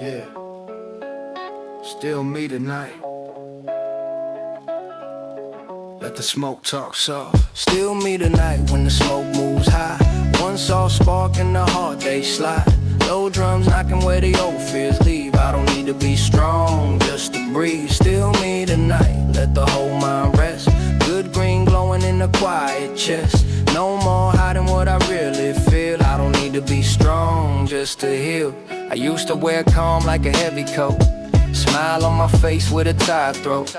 Yeah, still me tonight. Let the smoke talk soft. Still me tonight when the smoke moves high. One soft spark in the heart they slide. Low drums knocking where the old fears leave. I don't need to be strong just to breathe. Still me tonight, let the whole mind rest. Good green glowing in the quiet chest. No more hiding what I really feel. I don't need to be strong just to heal. I used to wear calm like a heavy coat. Smile on my face with a tired throat.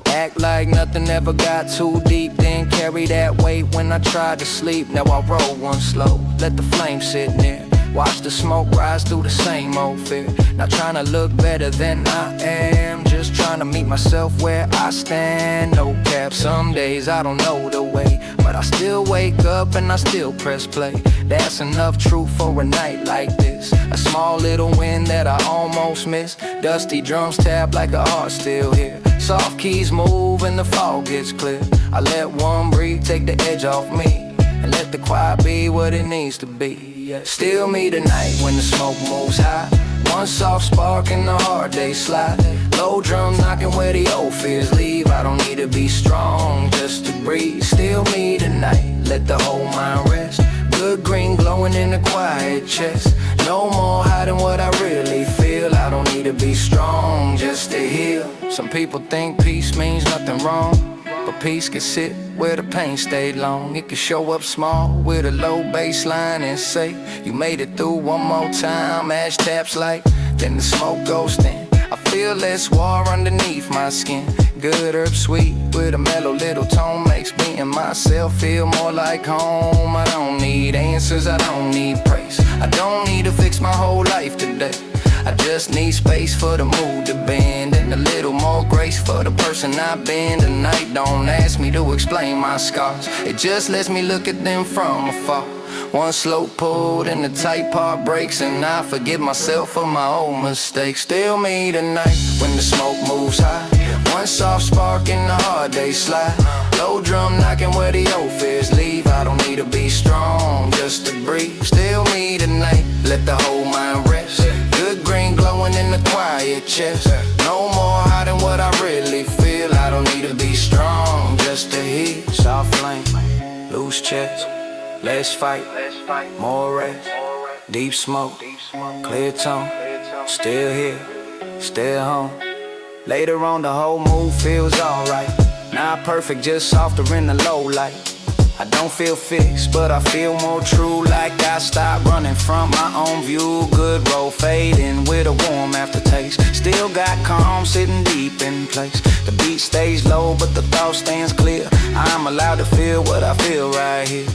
Act like nothing ever got too deep. Then carry that weight when I tried to sleep. Now I roll one slow, let the flame sit near. Watch the smoke rise through the same old fear. Not trying to look better than I am, just trying to meet myself where I stand. No cap, some days I don't know the way, but I still wake up and I still press play. That's enough truth for a night like this. A small little win that I almost missed. Dusty drums tap like a heart still here. Soft keys move and the fog gets clear. I let one breathe take the edge off me, and let the quiet be what it needs to be. Still me tonight when the smoke moves high. One soft spark in the hard day slide. Low drums knocking where the old fears leave. I don't need to be strong just to breathe. Still me tonight, let the whole mind rest. Good green glowing in the quiet chest. No more hiding what I really feel. I don't need to be strong just to heal. Some people think peace means nothing wrong, but peace can sit where the pain stayed long. It can show up small with a low baseline and say you made it through one more time. Ash taps light, then the smoke goes thin. I feel less war underneath my skin. Good herb sweet with a mellow little tone makes me and myself feel more like home. I don't need answers, I don't need praise. I don't need to fix my whole life today. I just need space for the mood to bend, and a little more grace for the person I've been tonight. Don't ask me to explain my scars, it just lets me look at them from afar. One slow pull and the tight part breaks, and I forgive myself for my old mistakes. Still me tonight when the smoke moves high. One soft spark in the hard day slide. Low drum knocking where the old fears leave. I don't need to be strong just to breathe. Still me tonight, let the whole mind rest. Good green glowing in the quiet chest. No more hiding what I really feel. I don't need to be strong just to heal. Soft flame, loose chest. Less fight, more rest. Deep smoke, clear tone. Still here, still home. Later on the whole mood feels alright. Not perfect, just softer in the low light. I don't feel fixed, but I feel more true. Like I stopped running from my own view. Good road fading with a warm aftertaste. Still got calm sitting deep in place. The beat stays low, but the thought stands clear. I'm allowed to feel what I feel right here.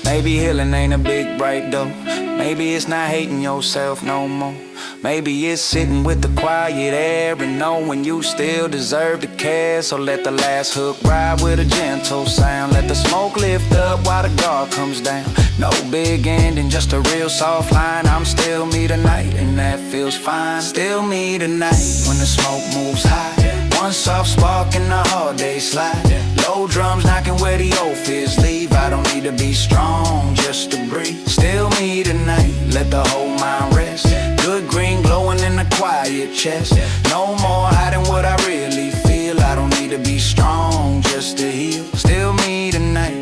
Maybe healing ain't a big break though. Maybe it's not hating yourself no more. Maybe it's sitting with the quiet air and knowing you still deserve to care. So let the last hook ride with a gentle sound. Let the smoke lift up while the guard comes down. No big ending, just a real soft line. I'm still me tonight and that feels fine. Still me tonight when the smoke moves high. One soft spark in the hard day slide. Low drums knocking where the old fears leave. I don't need to be strong just to breathe. Still me tonight, let the whole mind rest. Good green glowing in the quiet chest. No more hiding what I really feel. I don't need to be strong just to heal. Still me tonight,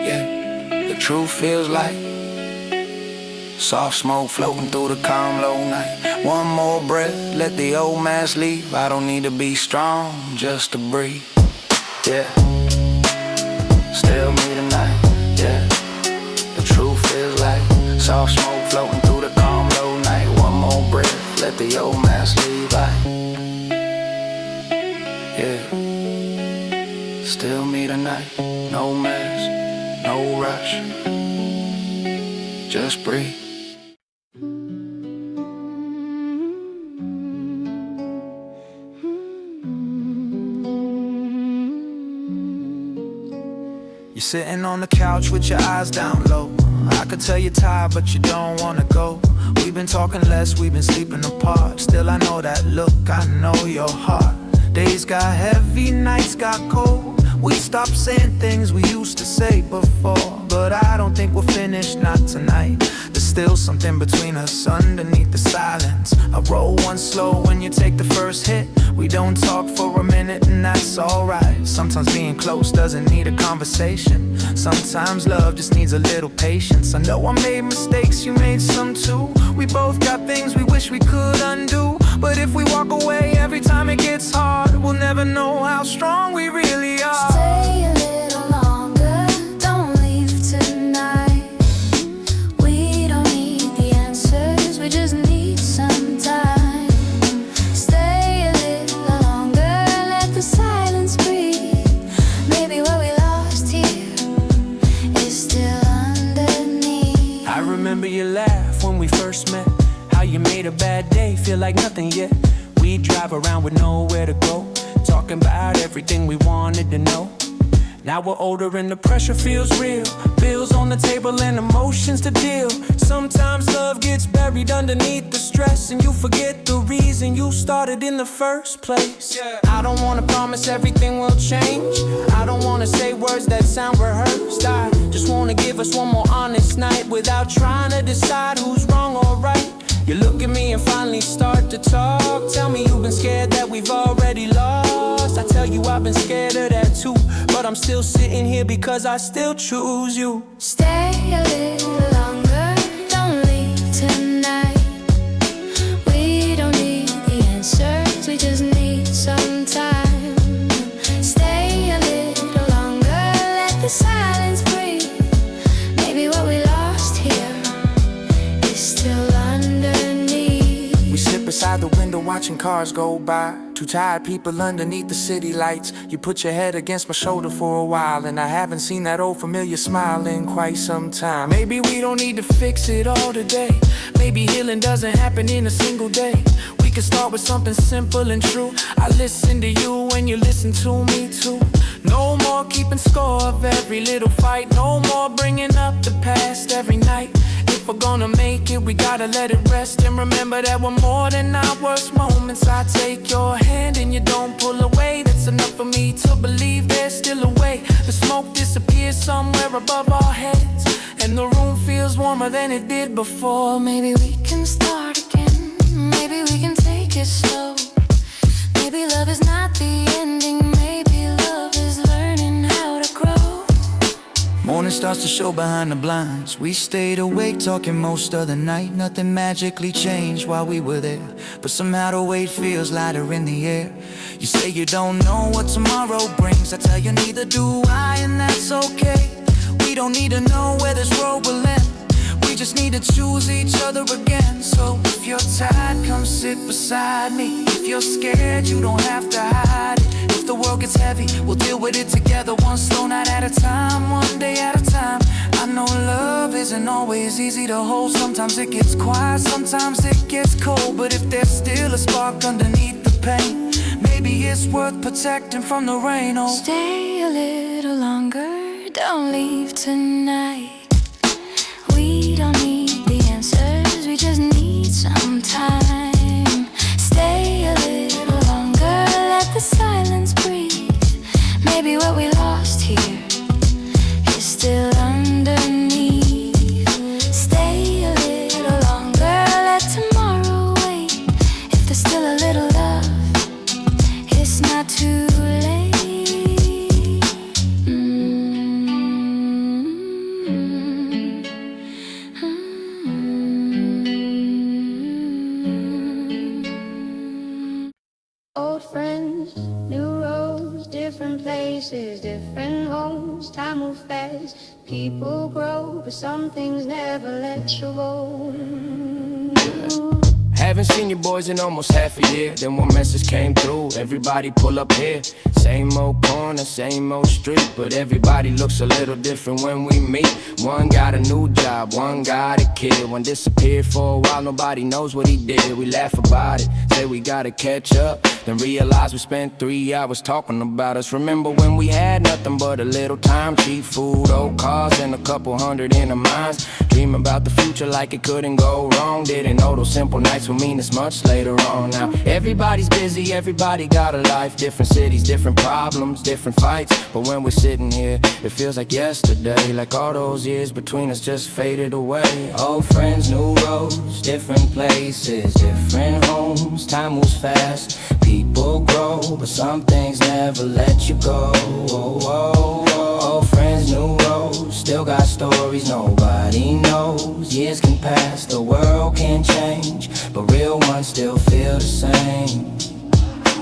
yeah, the truth feels like soft smoke floating through the calm low night. One more breath, let the old mask leave. I don't need to be strong just to breathe. Yeah, still me tonight. Yeah, the truth feels like soft smoke floating through the calm low night. One more breath, let the old mask leave. Yeah, still me tonight. No mask, no rush, just breathe. You're sitting on the couch with your eyes down low. I could tell you're tired, but you don't wanna go. We've been talking less, we've been sleeping apart. Still I know that look, I know your heart. Days got heavy, nights got cold. We stopped saying things we used to say before, but I don't think we're finished, not tonight. The still something between us underneath the silence. I roll one slow when you take the first hit. We don't talk for a minute and that's alright. Sometimes being close doesn't need a conversation. Sometimes love just needs a little patience. I know I made mistakes, you made some too. We both got things we wish we could undo. But if we walk away every time it gets hard, we'll never know how strong we really are. Stay a little longer, don't leave tonight. We don't need the answers, we just need some time. Stay a little longer, let the silence breathe. Maybe what we lost here is still underneath. I remember your laugh when we first met. How you made a bad day feel like nothing yet. We drive around with nowhere to go, talking about everything we wanted to know. Now we're older and the pressure feels real. Bills on the table and emotions to deal. Sometimes love gets buried underneath the stress, and you forget the reason you started in the first place. I don't wanna promise everything will change. I don't wanna say words that sound rehearsed. I just wanna give us one more honest night without trying to decide who's wrong or right. You look at me and finally start to talk. Tell me you've been scared that we've already lost. I tell you I've been scared of that too, but I'm still sitting here because I still choose you. Stay a little longer, don't leave tonight. We don't need the answers, we just need some time. Stay a little longer, let the silence breathe. Maybe what we lost here is still underneath. We sit beside the window watching cars go by. Two tired people underneath the city lights. You put your head against my shoulder for a while, and I haven't seen that old familiar smile in quite some time. Maybe we don't need to fix it all today. Maybe healing doesn't happen in a single day. We can start with something simple and true. I listen to you when you listen to me too. No more keeping score of every little fight. No more bringing up the past every night. If we're gonna make it, we gotta let it rest. And remember that we're more than our worst moments. I take your hand and you don't pull away. That's enough for me to believe there's still a way. The smoke disappears somewhere above our heads, and the room feels warmer than it did before. Maybe we can start again, maybe we can take it slow. Maybe love is not the ending, maybe love is learning how to grow. Morning starts to show behind the blinds. We stayed awake talking most of the night. Nothing magically changed while we were there, but somehow the weight feels lighter in the air. You say you don't know what tomorrow brings. I tell you neither do I, and that's okay. We don't need to know where this road will end. We just need to choose each other again. So if you're tired, come sit beside me. If you're scared, you don't have to hide it. If the world gets heavy, we'll deal with it together, one slow night at a time, one day at a time. I know love isn't always easy to hold. Sometimes it gets quiet, sometimes it gets cold. But if there's still a spark underneath the pain, maybe it's worth protecting from the rain. Oh, stay a little longer, don't leave tonight. We don't need the answers, we just need some time. Stay a little longer, let the silence breathe. Maybe what we lost here is still underneath. Stay a little longer, let tomorrow wait. If there's still a little love, it's not too late. Old friends, new roads, different places, different homes. Time moves fast, people grow, but some things never let you go. haven't seen you boys in almost half a year. Then one message came through, everybody pull up here. Same old corner, same old street, but everybody looks a little different when we meet. One got a new job, one got a kid. One disappeared for a while, nobody knows what he did. We laugh about it, say we gotta catch up, then realize we spent 3 hours talking about us. Remember when we had nothing but a little time, cheap food, old cars, and a couple hundred in our minds. Dream about the future like it couldn't go wrong. Didn't know those simple nights would mean it's much later on now. Everybody's busy, everybody got a life. Different cities, different problems, different fights. But when we're sitting here, it feels like yesterday. Like all those years between us just faded away. Old friends, new roads, different places, different homes. Time moves fast, people grow, but some things never let you go. Old friends, new roads, still got stories nobody knows. Years can pass, the world can change, but real ones still feel the same.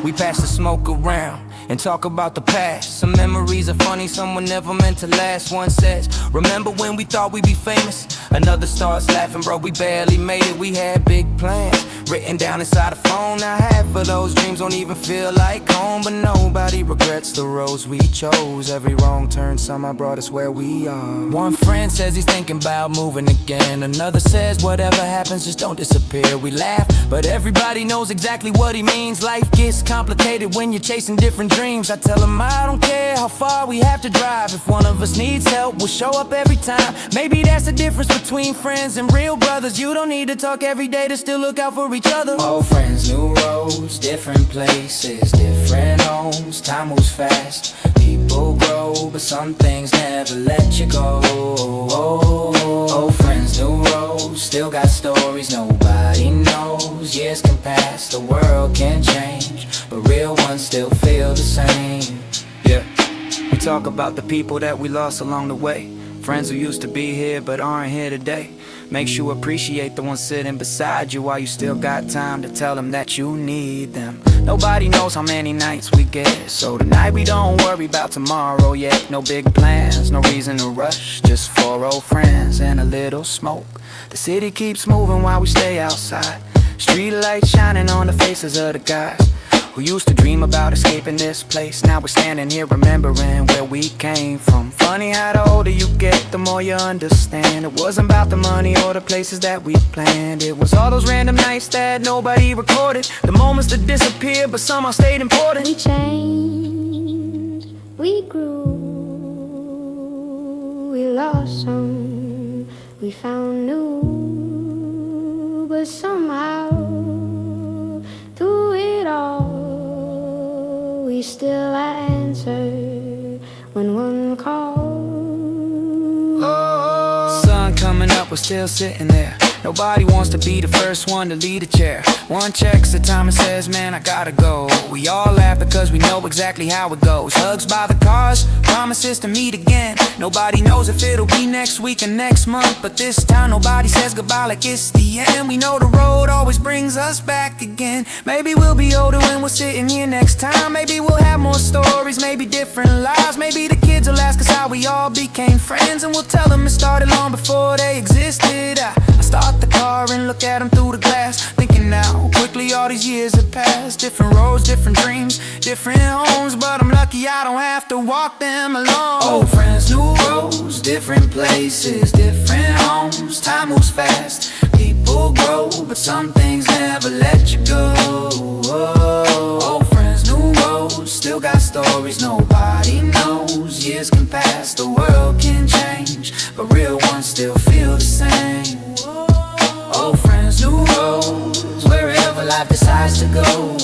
We pass the smoke around and talk about the past. Some memories are funny, some were never meant to last. One says, remember when we thought we'd be famous? Another starts laughing, bro, we barely made it. We had big plans written down inside a phone. Now half of those dreams don't even feel like home. But nobody regrets the roads we chose. Every wrong turn somehow brought us where we are. One friend says he's thinking about moving again. Another says whatever happens, just don't disappear. We laugh, but everybody knows exactly what he means. Life gets complicated when you're chasing different dreams. I tell him I don't care how far we have to drive. If one of us needs help, we'll show up every time. Maybe that's the difference between friends and real brothers. You don't need to talk every day to still look out for each other. Old friends, new roads, different places, different homes. Time moves fast, people grow, but some things never let you go. Old friends, new roads, still got stories nobody knows. Years can pass, the world can change, but real ones still feel the same. Yeah, we talk about the people that we lost along the way. Friends who used to be here but aren't here today. Makes you appreciate the ones sitting beside you while you still got time to tell them that you need them. Nobody knows how many nights we get, so tonight we don't worry about tomorrow yet. No big plans, no reason to rush, just 4 old friends and a little smoke. The city keeps moving while we stay outside. Street lights shining on the faces of the guys who used to dream about escaping this place. Now we're standing here remembering where we came from. Funny how the older you get, the more you understand. It wasn't about the money or the places that we planned. It was all those random nights that nobody recorded, the moments that disappeared but somehow stayed important. We changed, we grew, we lost some, we found new, but somehow through it all we still answer when one calls. Sun coming up, we're still sitting there. Nobody wants to be the first one to lead a chair. One checks the time and says, man, I gotta go. We all laugh because we know exactly how it goes. Hugs by the cars, promises to meet again. Nobody knows if it'll be next week or next month, but this time nobody says goodbye like it's the end. We know the road always brings us back again. Maybe we'll be older when we're sitting here next time. Maybe we'll have more stories, maybe different lives. Maybe the kids will ask us how we all became friends, and we'll tell them it started long before they existed. I start the car and look at them through the glass, thinking now quickly all these years have passed. Different roads, different dreams, different homes, but I'm lucky I don't have to walk them alone. Old friends, new roads, different places, different homes. Time moves fast, people grow, but some things never let you go. Old friends, new roads, still got stories nobody knows. Years can pass, the world can change, but real ones still feel the same. Old friends, new roads, wherever life decides to go.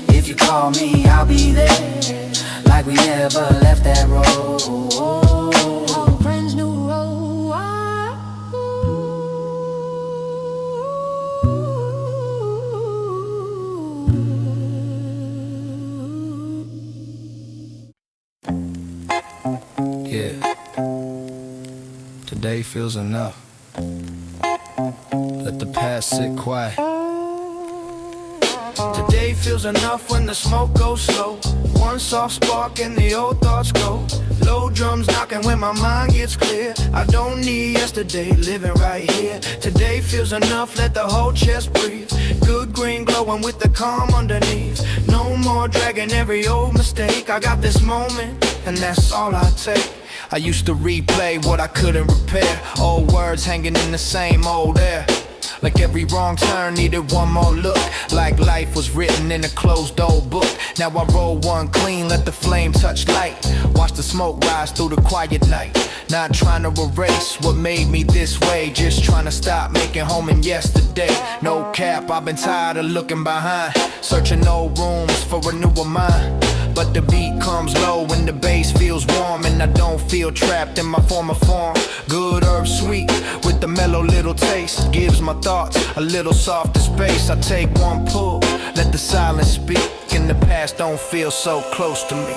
If you call me, I'll be there, like we never left that road. Old friends, new road. Yeah, today feels enough. Let the past sit quiet. Today feels enough when the smoke goes slow. One soft spark and the old thoughts go. Low drums knocking when my mind gets clear. I don't need yesterday, living right here. Today feels enough, let the whole chest breathe. Good green glowing with the calm underneath. No more dragging every old mistake. I got this moment and that's all I take. I used to replay what I couldn't repair. Old words hanging in the same old air. Like every wrong turn needed one more look. Like life was written in a closed old book. Now I roll one clean, let the flame touch light. Watch the smoke rise through the quiet night. Not trying to erase what made me this way, just trying to stop making home in yesterday. No cap, I've been tired of looking behind, searching old rooms for a newer mind. But the beat comes low when the bass feels warm, and I don't feel trapped in my former form. Good herb sweet with the mellow little taste, gives my thoughts a little softer space. I take one pull, let the silence speak, and the past don't feel so close to me.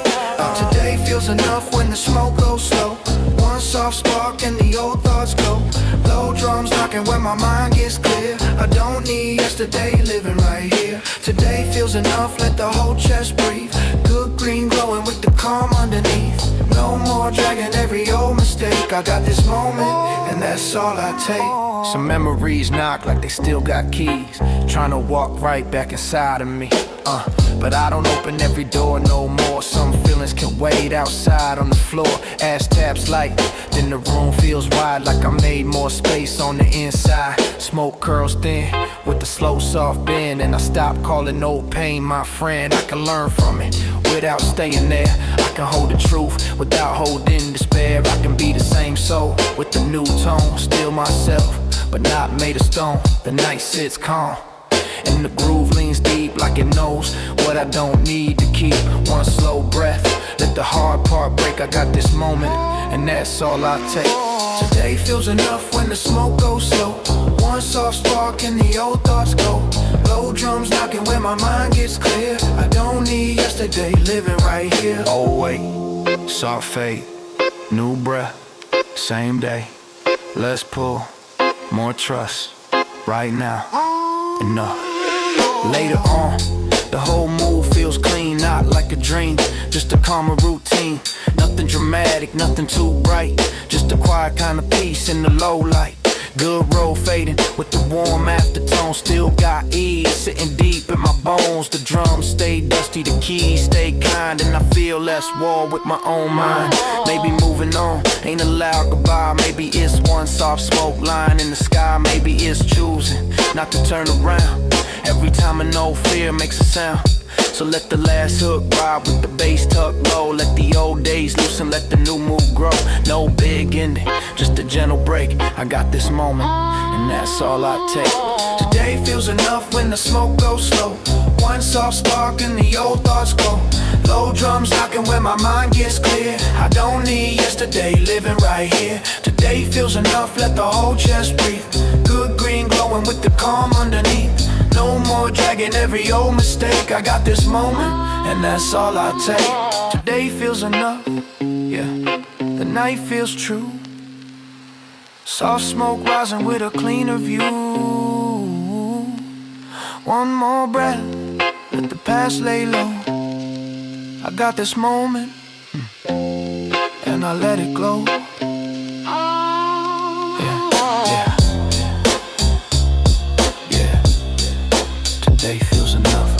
Today feels enough when the smoke goes slow. One soft spark and the old thoughts go. Low drums knocking when my mind gets clear. I don't need yesterday, living right here. Today feels enough, let the whole chest breathe. Good green glowing with the calm underneath. No more dragging every old mistake. I got this moment, and that's all I take. Some memories knock like they still got keys, trying to walk right back inside of me. But I don't open every door no more. Some feelings can wait outside on the floor. Ass taps light, then the room feels wide, like I made more space on the inside. Smoke curls thin with the slow soft bend, and I stop calling old pain my friend. I can learn from it without staying there. I can hold the truth without holding despair. I can be the same soul with the new tone. Still myself, but not made of stone. The night sits calm, and the groove leans deep like it knows what I don't need to keep. One slow breath, let the hard part break. I got this moment, and that's all I take. Today feels enough when the smoke goes slow. One soft spark and the old thoughts go. Low drums knocking when my mind gets clear. I don't need yesterday, living right here. Oh wait, soft fade, new breath, same day. Let's pull more trust right now. Enough. Later on, the whole mood feels clean, not like a dream, just a calmer routine. Nothing dramatic, nothing too bright, just a quiet kind of peace in the low light. Good road fading with the warm aftertone. Still got ease sitting deep in my bones. The drums stay dusty, the keys stay kind, and I feel less war with my own mind. Maybe moving on ain't a loud goodbye. Maybe it's one soft smoke line in the sky. Maybe it's choosing not to turn around every time an old fear makes a sound. So let the last hook ride with the bass tucked low. Let the old days loose and let the new move grow. No big ending, just a gentle break. I got this moment, and that's all I take. Today feels enough when the smoke goes slow. One soft spark and the old thoughts go. Low drums knocking when my mind gets clear. I don't need yesterday, living right here. Today feels enough, let the whole chest breathe. Good green glowing with the calm underneath. No more dragging every old mistake. I got this moment, and that's all I take. Today feels enough, yeah. The night feels true. Soft smoke rising with a cleaner view. One more breath, let the past lay low. I got this moment, and I let it glow. Today feels enough.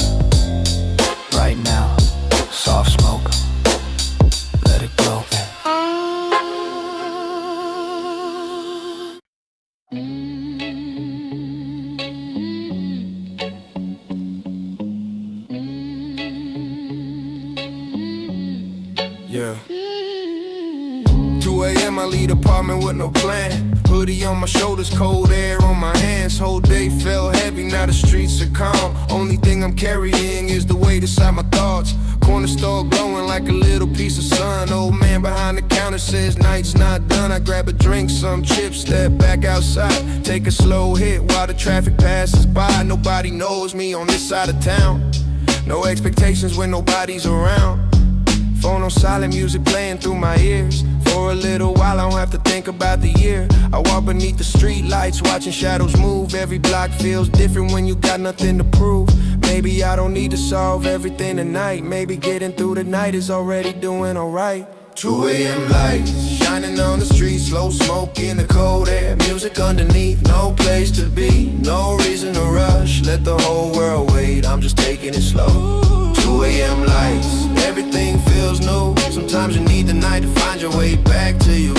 Right now, soft smoke, let it glow. Yeah. 2 a.m. I leave the apartment with no plan. Hoodie on my shoulders, cold air on my hands. Whole day felt heavy, now the streets are calm. Only thing I'm carrying is the weight inside my thoughts. Corner store glowing like a little piece of sun. Old man behind the counter says night's not done. I grab a drink, some chips, step back outside. Take a slow hit while the traffic passes by. Nobody knows me on this side of town. No expectations when nobody's around. Phone on silent, music playing through my ears. For a little while I don't have to think about the year. I walk beneath the street lights, watching shadows move. Every block feels different when you got nothing to prove. Maybe I don't need to solve everything tonight. Maybe getting through the night is already doing alright. 2 a.m. lights shining on the street, slow smoke in the cold air. Music underneath, no place to be, no reason to rush. Let the whole world wait, I'm just taking it slow. 2 a.m. lights, everything feels new. Sometimes you need the night to find your way back to you.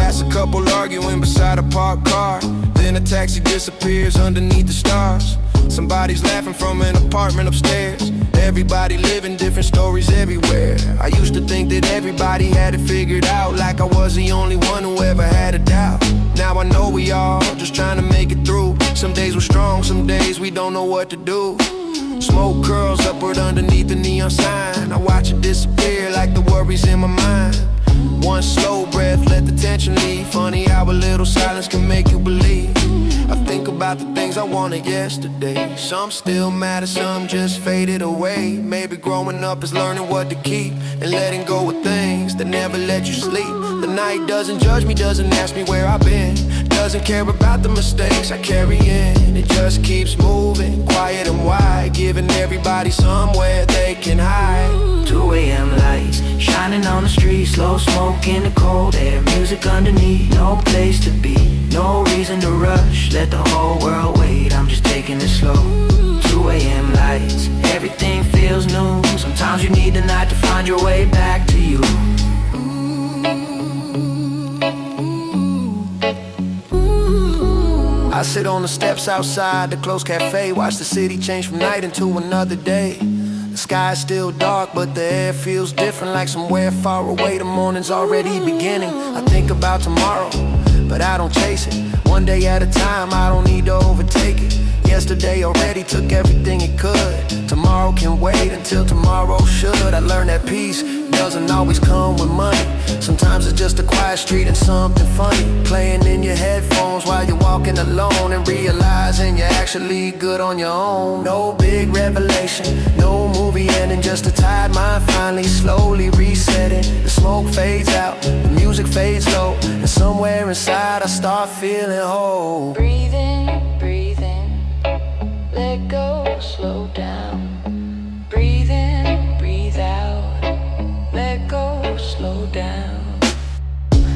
Pass a couple arguing beside a parked car. Then a taxi disappears underneath the stars. Somebody's laughing from an apartment upstairs. Everybody living different stories everywhere. I used to think that everybody had it figured out, like I was the only one who ever had a doubt. Now I know we all just trying to make it through. Some days we're strong, some days we don't know what to do. Smoke curls upward underneath the neon sign. I watch it disappear like the worries in my mind. One slow breath, let the tension leave. Funny how a little silence can make you believe. I think about the things I wanted yesterday. Some still matter, some just faded away. Maybe growing up is learning what to keep and letting go of things that never let you sleep. The night doesn't judge me, doesn't ask me where I've been, doesn't care about the mistakes I carry in. It just keeps moving, quiet and wide, giving everybody somewhere they can hide. 2 a.m. lights shining on the street, slow smoke in the cold air, music underneath, no place to be, no reason to rush, let the whole world wait, I'm just taking it slow. 2 a.m. lights, everything feels new, sometimes you need the night to find your way back to you. I sit on the steps outside the closed cafe, watch the city change from night into another day. The sky is still dark, but the air feels different, like somewhere far away. The morning's already beginning. I think about tomorrow, but I don't chase it. One day at a time, I don't need to overtake it. Yesterday already took everything it could. Tomorrow can wait until tomorrow should. I learned that peace doesn't always come with money. Sometimes it's just a quiet street and something funny playing in your headphones while you're walking alone and realizing you're actually good on your own. No big revelation, no movie ending, just a tired mind finally slowly resetting. The smoke fades out, the music fades low, and somewhere inside I start feeling whole. Breathe in, breathe in, let go, slow down. Breathe in, breathe out, let go, slow down.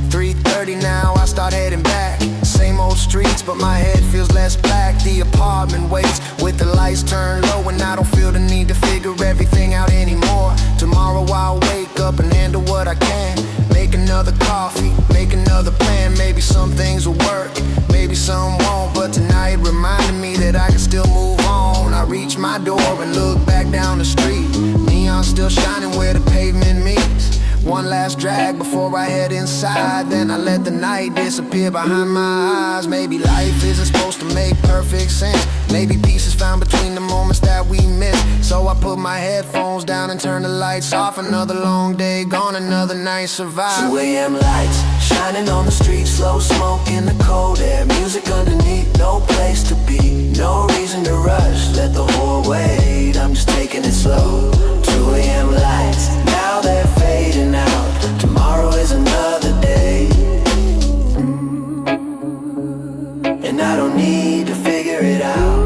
3:30 now, I start heading back. Same old streets, but my head feels less black. The apartment waits with the lights turned low, and I don't feel the need to figure everything out anymore. Tomorrow I'll wake up and handle what I can. Make another coffee, make another plan. Maybe some things will work, maybe some won't, but tonight reminded me that I can still move on. I reach my door and look back down the street. Neon still shining where the pavement meets. One last drag before I head inside, then I let the night disappear behind my eyes. Maybe life isn't supposed to make perfect sense. Maybe peace is found between the moments that we miss. So I put my headphones down and turn the lights off. Another long day gone, another night survived. 2 a.m. lights shining on the street, slow smoke in the cold air, music underneath, no place to be, no reason to rush, let the whole wait, I'm just taking it slow. 2 a.m. lights, now they're fading out, tomorrow is another day, and I don't need to figure it out.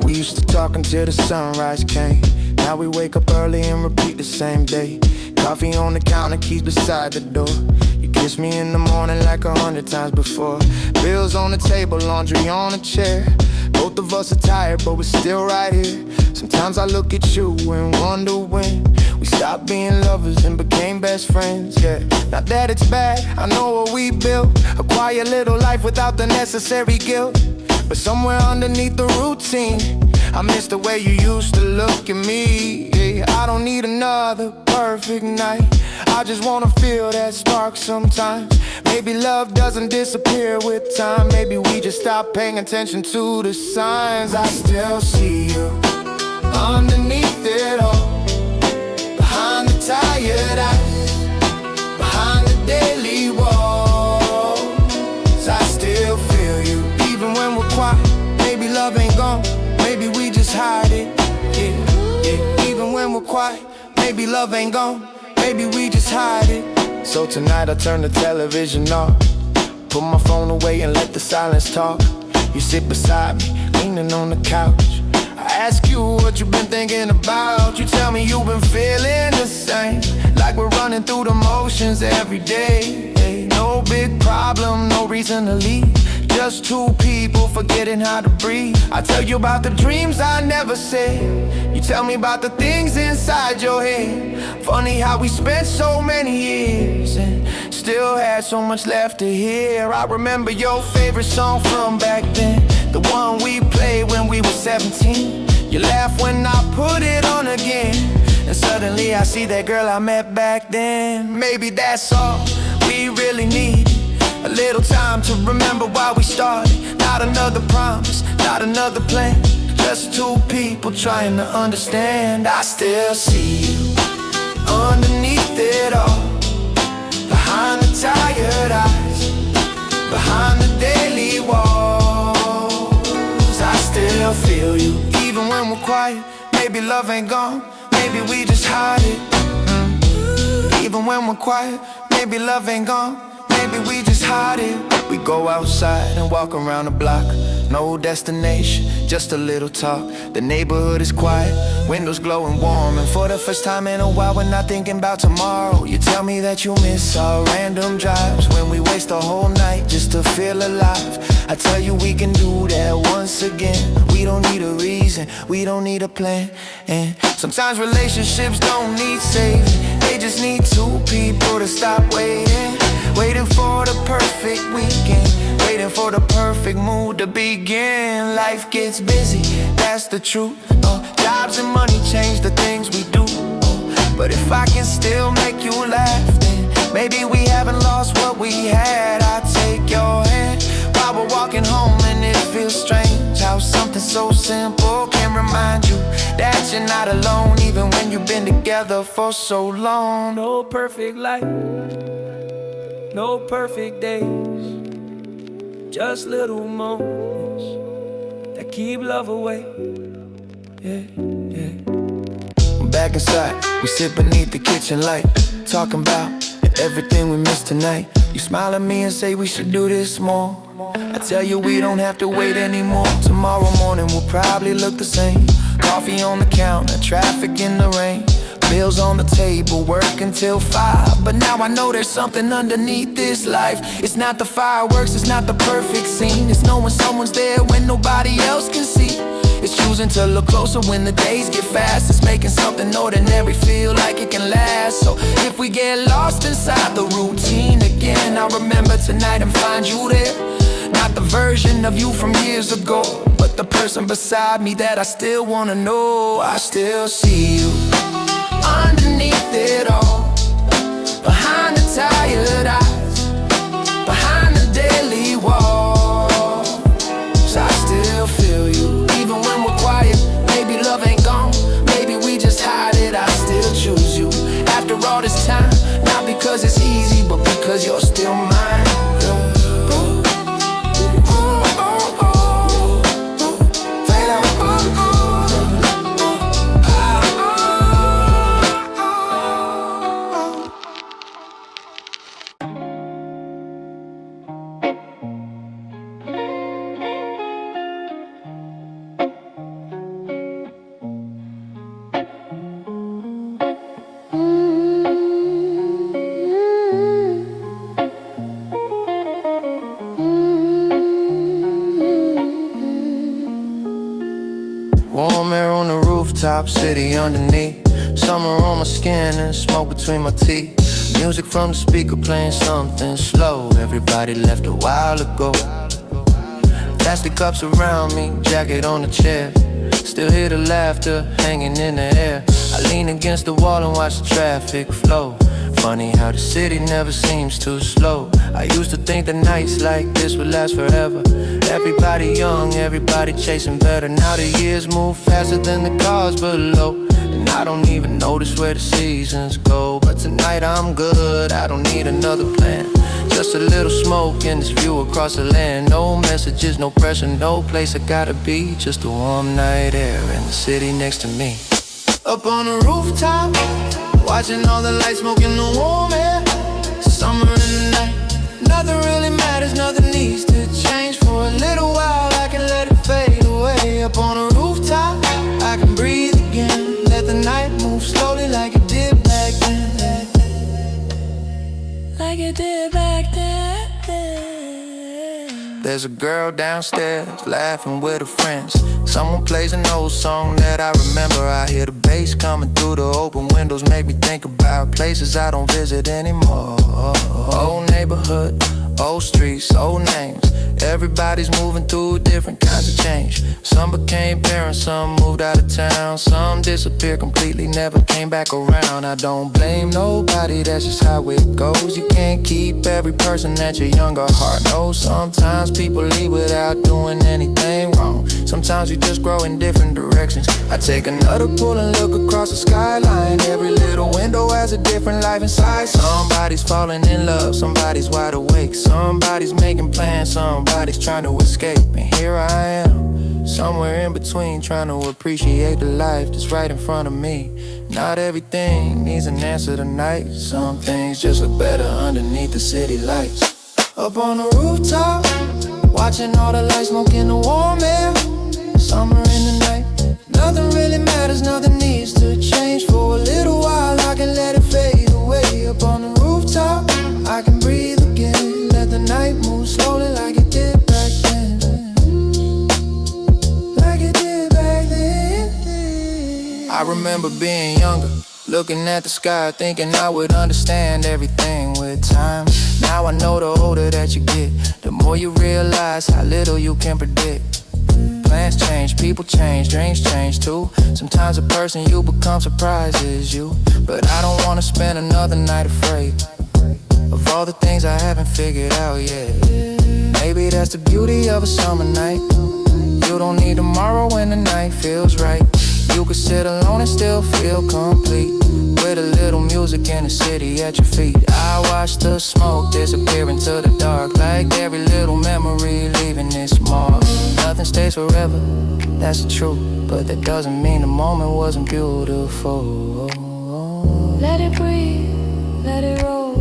We used to talk until the sunrise came. Now we wake up early and repeat the same day. Coffee on the counter, keys beside the door. You kiss me in the morning like 100 times before. Bills on the table, laundry on a chair. Both of us are tired, but we're still right here. Sometimes I look at you and wonder when we stopped being lovers and became best friends, yeah. Not that it's bad, I know what we built. A quiet little life without the necessary guilt. But somewhere underneath the routine, I miss the way you used to look at me, yeah. I don't need another perfect night, I just wanna feel that spark sometimes. Maybe love doesn't disappear with time. Maybe we just stop paying attention to the signs. I still see you underneath it all, behind the tired eyes, behind the daily walls. I still feel you, even when we're quiet. Maybe love ain't gone, maybe we just hide it, yeah, yeah. Even when we're quiet, maybe love ain't gone, maybe we just hide it. So tonight I turn the television off, put my phone away and let the silence talk. You sit beside me, leaning on the couch. I ask you what you've been thinking about. You tell me you've been feeling the same, like we're running through the motions every day. Hey, no big problem, no reason to leave. Just two people forgetting how to breathe. I tell you about the dreams I never said. You tell me about the things inside your head. Funny how we spent so many years and still had so much left to hear. I remember your favorite song from back then, the one we played when we were 17. You laugh when I put it on again, and suddenly I see that girl I met back then. Maybe that's all we really need, a little time to remember why we started. Not another promise, not another plan, just two people trying to understand. I still see you underneath it all, behind the tired eyes, behind the daily walls. I still feel you, even when we're quiet. Maybe love ain't gone, maybe we just hide it. Even when we're quiet, maybe love ain't gone, maybe we just hide it. We go outside and walk around the block, no destination, just a little talk. The neighborhood is quiet, windows glowing warm, and for the first time in a while we're not thinking about tomorrow. You tell me that you miss our random drives, when we waste a whole night just to feel alive. I tell you we can do that once again. We don't need a reason, we don't need a plan. And sometimes relationships don't need saving, they just need two people to stop waiting. Waiting for the perfect weekend, waiting for the perfect mood to begin. Life gets busy, that's the truth. Jobs and money change the things we do. But if I can still make you laugh, then maybe we haven't lost what we had. I'll take your hand while we're walking home, and it feels strange how something so simple can remind you that you're not alone, even when you've been together for so long. No perfect life, no perfect days, just little moments that keep love away. Yeah, yeah. Back inside, we sit beneath the kitchen light, talking about everything we missed tonight. You smile at me and say we should do this more. I tell you we don't have to wait anymore. Tomorrow morning will probably look the same. Coffee on the counter, traffic in the rain, bills on the table, work until 5. But now I know there's something underneath this life. It's not the fireworks, it's not the perfect scene, it's knowing someone's there when nobody else can see. It's choosing to look closer when the days get fast. It's making something ordinary feel like it can last. So if we get lost inside the routine again, I'll remember tonight and find you there. Not the version of you from years ago, but the person beside me that I still wanna know. I still see you underneath it all, behind the tired eyes, behind the daily walls. I still feel you, even when we're quiet. Maybe love ain't gone, maybe we just hide it. I still choose you after all this time, not because it's easy, but because you're still mine. Warm air on the rooftop, city underneath. Summer on my skin and smoke between my teeth. Music from the speaker playing something slow. Everybody left a while ago. Plastic cups around me, jacket on the chair. Still hear the laughter hanging in the air. I lean against the wall and watch the traffic flow. Funny how the city never seems too slow. I used to think the nights like this would last forever. Everybody young, everybody chasing better. Now the years move faster than the cars below, and I don't even notice where the seasons go. But tonight I'm good, I don't need another plan. Just a little smoke and this view across the land. No messages, no pressure, no place I gotta be. Just a warm night air in the city next to me. Up on the rooftop, watching all the lights, smoking the warm air. Summer in the night, nothing really matters, nothing needs to change. For a little while I can let it fade away. Up on the rooftop, move slowly like it did back then. Like it did back then. There's a girl downstairs laughing with her friends. Someone plays an old song that I remember. I hear the bass coming through the open windows, make me think about places I don't visit anymore. Old neighborhood, old streets, old names. Everybody's moving through different kinds of change. Some became parents, some moved out of town, some disappeared completely, never came back around. I don't blame nobody, that's just how it goes. You can't keep every person that your younger heart knows. Sometimes people leave without doing anything wrong. Sometimes you just grow in different directions. I take another pull and look across the skyline. Every little window has a different life inside. Somebody's falling in love, somebody's wide awake, somebody's making plans, somebody's trying to escape. And here I am, somewhere in between, trying to appreciate the life that's right in front of me. Not everything needs an answer tonight. Some things just look better underneath the city lights. Up on the rooftop, watching all the lights, smoking the warm air. Summer in the night, nothing really matters, nothing needs to change. For a little while I can let it fade away. Up on the rooftop, I can breathe again. Let the night move slowly like it did back then. Like it did back then. I remember being younger, looking at the sky, thinking I would understand everything with time. Now I know the older that you get, the more you realize how little you can predict. Plans change, people change, dreams change too. Sometimes the person you become surprises you. But I don't wanna spend another night afraid of all the things I haven't figured out yet. Maybe that's the beauty of a summer night. You don't need tomorrow when the night feels right. You could sit alone and still feel complete, with a little music in the city at your feet. I watch the smoke disappear into the dark, like every little memory leaving its mark. Nothing stays forever, that's the truth, but that doesn't mean the moment wasn't beautiful. Let it breathe, let it roll.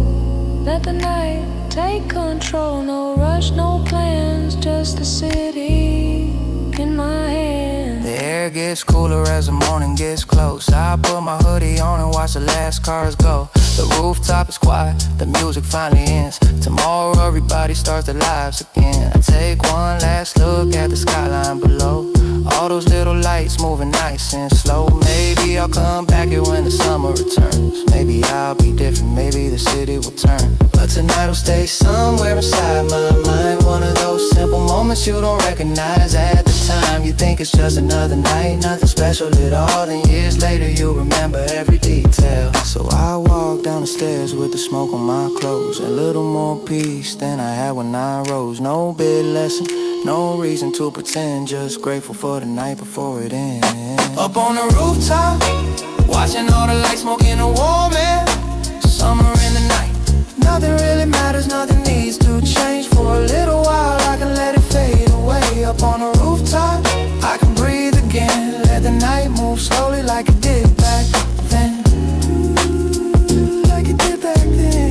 Let the night take control. No rush, no plans, just the city in my hand. The air gets cooler as the morning gets close. I put my hoodie on and watch the last cars go. The rooftop is quiet, the music finally ends. Tomorrow everybody starts their lives again. I take one last look at the skyline below. All those little lights moving nice and slow. Maybe I'll come back here when the summer returns. Maybe I'll be different, maybe the city will turn. But tonight will stay somewhere inside my mind. One of those simple moments you don't recognize at the time. You think it's just another night, nothing special at all. Then years later you remember every detail. So I walk down the stairs with the smoke on my clothes. A little more peace than I had when I rose. No big lesson, no reason to pretend, just grateful for the night before it ends. Up on the rooftop, watching all the lights, smoking the warm air. Summer in the night, nothing really matters, nothing needs to change. For a little while I can let it fade away. Up on the rooftop, I can breathe again. Let the night move slowly like it did back then. Like it did back then.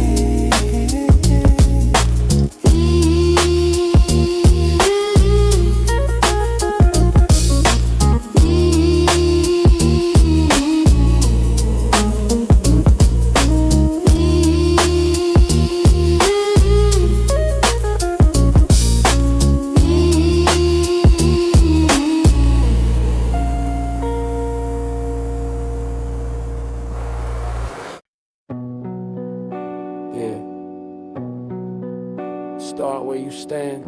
Start where you stand,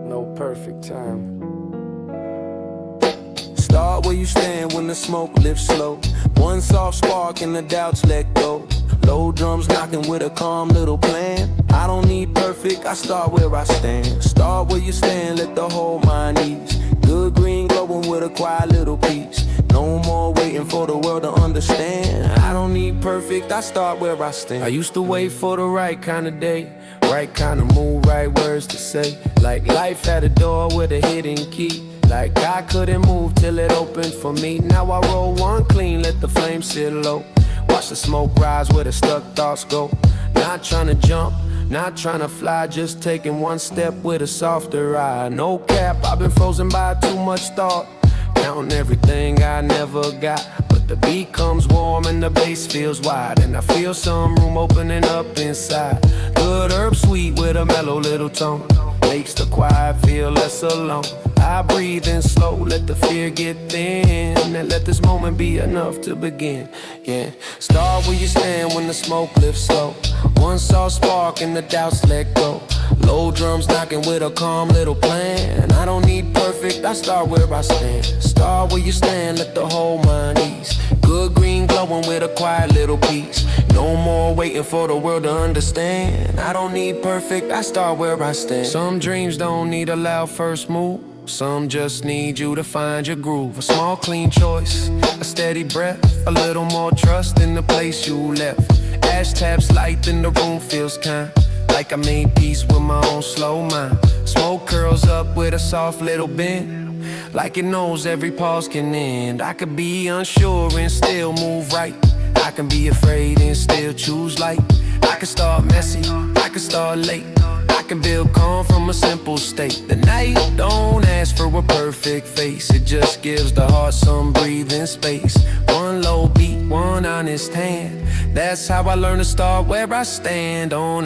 no perfect time. Start where you stand when the smoke lifts slow. One soft spark and the doubts let go. Low drums knocking with a calm little plan. I don't need perfect, I start where I stand. Start where you stand, let the whole mind ease. Good green glowing with a quiet little peace. No more waiting for the world to understand. I don't need perfect, I start where I stand. I used to wait for the right kind of day, right kind of mood, right words to say. Like life had a door with a hidden key. Like I couldn't move till it opened for me. Now I roll one clean, let the flame sit low. Watch the smoke rise where the stuck thoughts go. Not trying to jump, not trying to fly, just taking one step with a softer eye. No cap, I've been frozen by too much thought, counting everything I never got. But The beat comes warm and the bass feels wide, and I feel some room opening up inside. Good herb sweet with a mellow little tone makes the quiet feel less alone. I breathe in slow, let the fear get thin, and let this moment be enough to begin. Yeah, start where you stand when the smoke lifts slow. One soft spark and the doubts let go. Low drums knocking with a calm little plan. I don't need perfect, I start where I stand. Start where you stand, let the whole mind ease. Good green glowing with a quiet little piece. No more waiting for the world to understand. I don't need perfect, I start where I stand. Some dreams don't need a loud first move. Some just need you to find your groove. A small clean choice, a steady breath, a little more trust in the place you left. Ash taps light and the room feels kind, like I made peace with my own slow mind. Smoke curls up with a soft little bend, like it knows every pause can end. I could be unsure and still move right. I can be afraid and still choose light. I can start messy, I can start late. I can build calm from a simple state. The night don't ask for a perfect face, it just gives the heart some breathing space. One low beat, one honest hand, that's how I learn to start where I stand. On,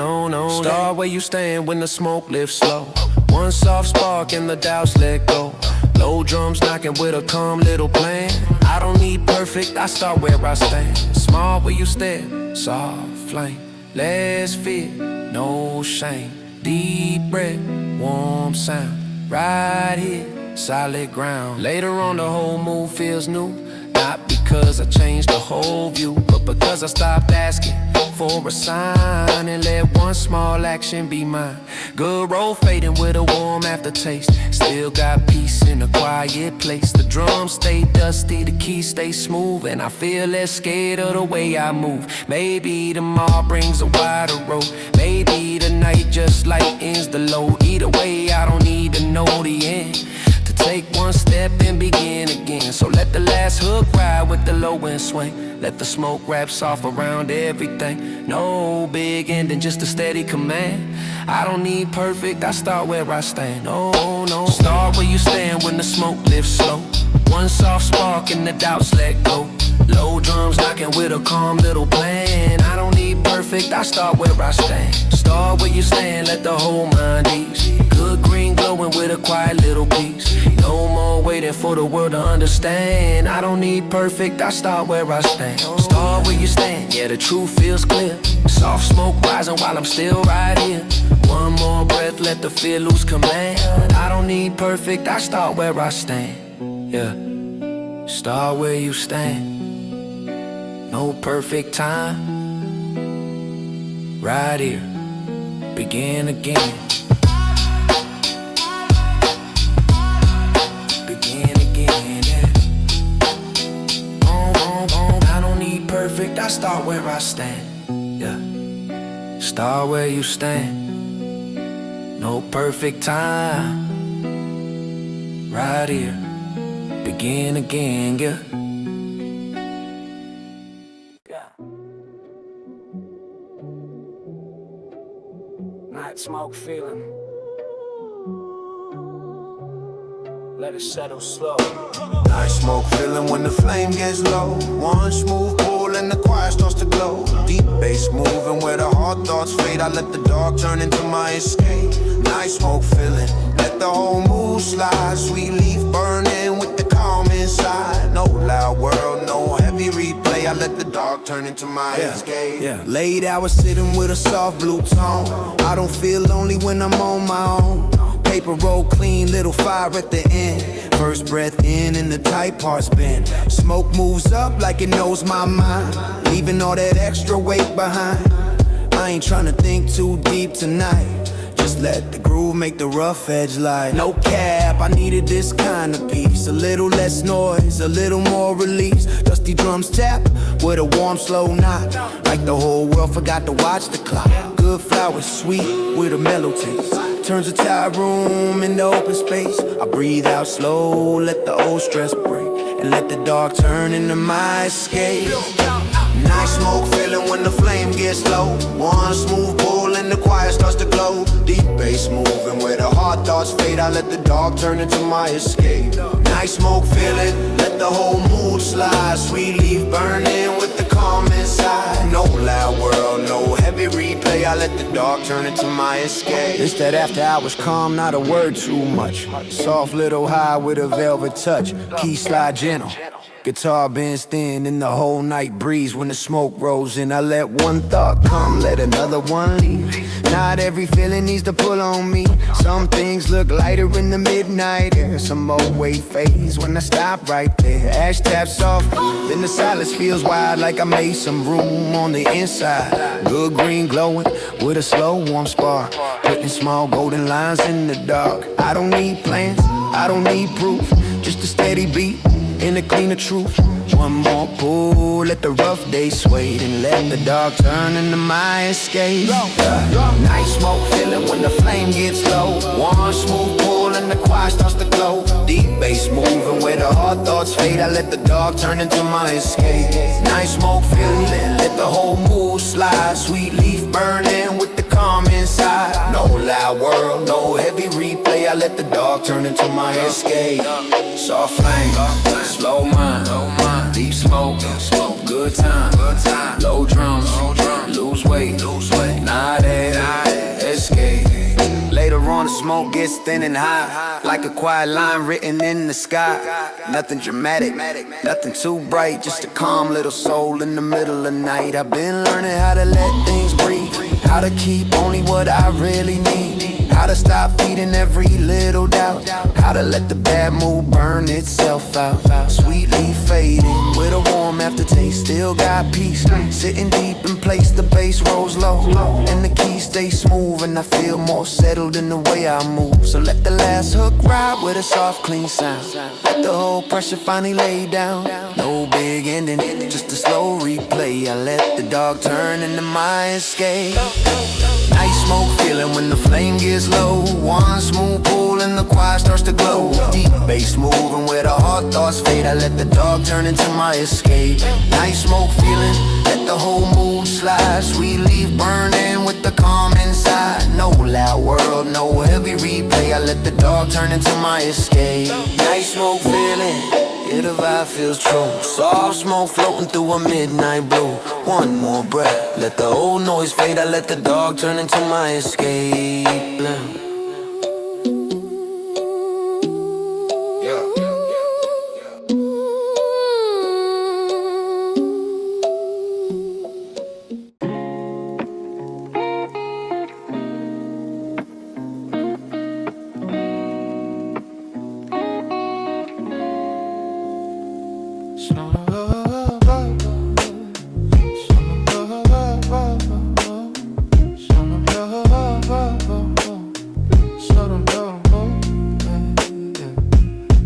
start where you stand when the smoke lifts slow. One soft spark and the doubts let go. Low drums knocking with a calm little plan. I don't need perfect, I start where I stand. Small where you stand, soft flame. Less fear, no shame. Deep breath, warm sound. Right here, solid ground. Later on the whole mood feels new. Not because I changed the whole view, but because I stopped asking for a sign and let one small action be mine. Good road fading with a warm aftertaste. Still got peace in a quiet place. The drums stay dusty, the keys stay smooth, and I feel less scared of the way I move. Maybe tomorrow brings a wider road. Maybe the night just lightens the load. Either way, I don't need to know the end. Take one step and begin again. So let the last hook ride with the low end swing. Let the smoke wrap soft around everything. No big ending, just a steady command. I don't need perfect, I start where I stand. No, start where you stand when the smoke lifts slow. One soft spark and the doubts let go. Low drums knocking with a calm little plan. I don't need perfect, I start where I stand. Start where you stand, let the whole mind ease. Good green glowing with a quiet little piece. No more waiting for the world to understand. I don't need perfect, I start where I stand. Start where you stand, yeah, the truth feels clear. Soft smoke rising while I'm still right here. One more breath, let the fear lose command. I don't need perfect, I start where I stand. Yeah, start where you stand. No perfect time. Right here, begin again. Perfect, I start where I stand. Yeah, start where you stand. No perfect time. Right here, begin again. Yeah. Night smoke feeling. Let it settle slow. Night smoke feeling when the flame gets low. One smooth pull and the choir starts to glow. Deep bass moving where the hard thoughts fade. I let the dark turn into my escape. Night smoke feeling, let the whole mood slide. Sweet leaf burning with the calm inside. No loud world, no heavy replay. I let the dark turn into my escape. Late hours sitting with a soft blue tone. I don't feel lonely when I'm on my own. Paper roll clean, little fire at the end. First breath in and the tight parts bend. Smoke moves up like it knows my mind, leaving all that extra weight behind. I ain't tryna think too deep tonight. Just let the groove make the rough edge light. No cap, I needed this kind of peace. A little less noise, a little more release. Dusty drums tap with a warm slow knot, like the whole world forgot to watch the clock. Good flowers sweet with a mellow taste. Turns a tired room into open space. I breathe out slow, let the old stress break, and let the dark turn into my escape. Night smoke feeling when the flame gets low. One smooth pull and the choir starts to glow. Deep bass moving where the hard thoughts fade. I let the dark turn into my escape. Night smoke feeling, let let the whole mood slide. Sweet leaf burning with the calm inside. No loud world, no heavy replay. I let the dark turn into my escape. It's that after hours calm, not a word too much. Soft little high with a velvet touch. Key slide gentle. Guitar bends thin in the whole night breeze. When the smoke rolls in, I let one thought come, let another one leave. Not every feeling needs to pull on me. Some things look lighter in the midnight air. Some more weight fades when I stop right there. Ash taps off, then the silence feels wide, like I made some room on the inside. Good green glowing with a slow warm spark, putting small golden lines in the dark. I don't need plans, I don't need proof, just a steady beat and a cleaner truth. One more pull, let the rough days sway, and let the dark turn into my escape. Night smoke feeling when the flame gets low. One smooth pull and the quiet starts to glow. Deep bass moving where the hard thoughts fade. I let the dark turn into my escape. Night smoke feeling, let the whole mood slide. Sweet leaf burning with the calm inside. No loud world, no heavy replay. I let the dark turn into my escape. Soft flame, slow mind, deep smoke, good time, low drums, lose weight, not escape. Later on the smoke gets thin and high, like a quiet line written in the sky. Nothing dramatic, nothing too bright, just a calm little soul in the middle of the night. I've been learning how to let things breathe, how to keep only what I really need, how to stop feeding every little doubt, how to let the bad mood burn itself out. Sweetly fading with a warm aftertaste, still got peace. Sitting deep in place, the bass rolls low, and the keys stay smooth, and I feel more settled in the way I move. So let the last hook ride with a soft, clean sound. Let the whole pressure finally lay down. No big ending, just a slow replay. I let the dark turn into my escape. Night smoke feeling when the flame gets low. One smooth pull and the quiet starts to glow. Deep bass moving where the hard thoughts fade. I let the dark turn into my escape. Night smoke feeling, let the whole mood slide. Sweet leaf burning with the calm inside. No loud world, no heavy replay. I let the dark turn into my escape. Night smoke feeling, yeah, the vibe feels true. Soft smoke floating through a midnight blue. One more breath, let the old noise fade. I let the dark turn into my escape.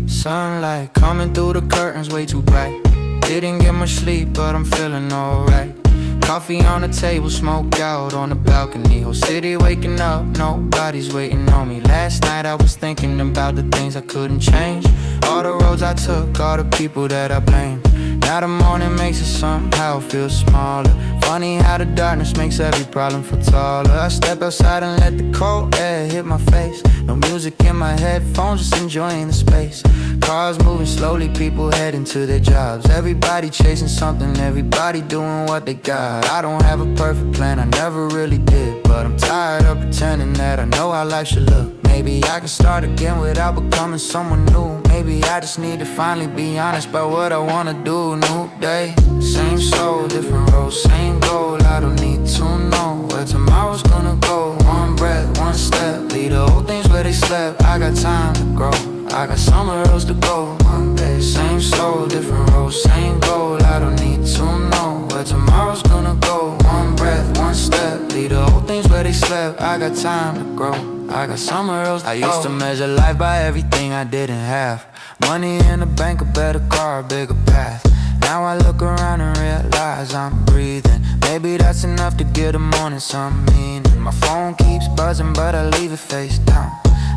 Sunlight coming through the curtains way too bright. Didn't get much sleep, but I'm feeling alright. Coffee on the table, smoked out on the balcony. Whole city waking up, nobody's waiting on me. Last night I was thinking about the things I couldn't change, all the roads I took, all the people that I blame. Now the morning makes it somehow feel smaller. Funny how the darkness makes every problem feel taller. I step outside and let the cold air hit my face. No music in my headphones, just enjoying the space. Cars moving slowly, people heading to their jobs. Everybody chasing something, everybody doing what they got. I don't have a perfect plan, I never really did, but I'm tired of pretending that I know how life should look. Maybe I can start again without becoming someone new. Maybe I just need to finally be honest about what I wanna do. New day, same soul, different road, same goal. I don't need to know where tomorrow's gonna go. One breath, one step, leave the old things where they slept. I got time to grow, I got somewhere else to go. One day, same soul, different road, same goal. I don't need to know where tomorrow's gonna go. One breath, one step, leave the old things where they slept. I got time to grow, I got somewhere else to go. I used to measure life by everything I didn't have. Money in the bank, a better car, a bigger path. Now I look around and realize I'm breathing. Maybe that's enough to give the morning some meaning. My phone keeps buzzing, but I leave it face down.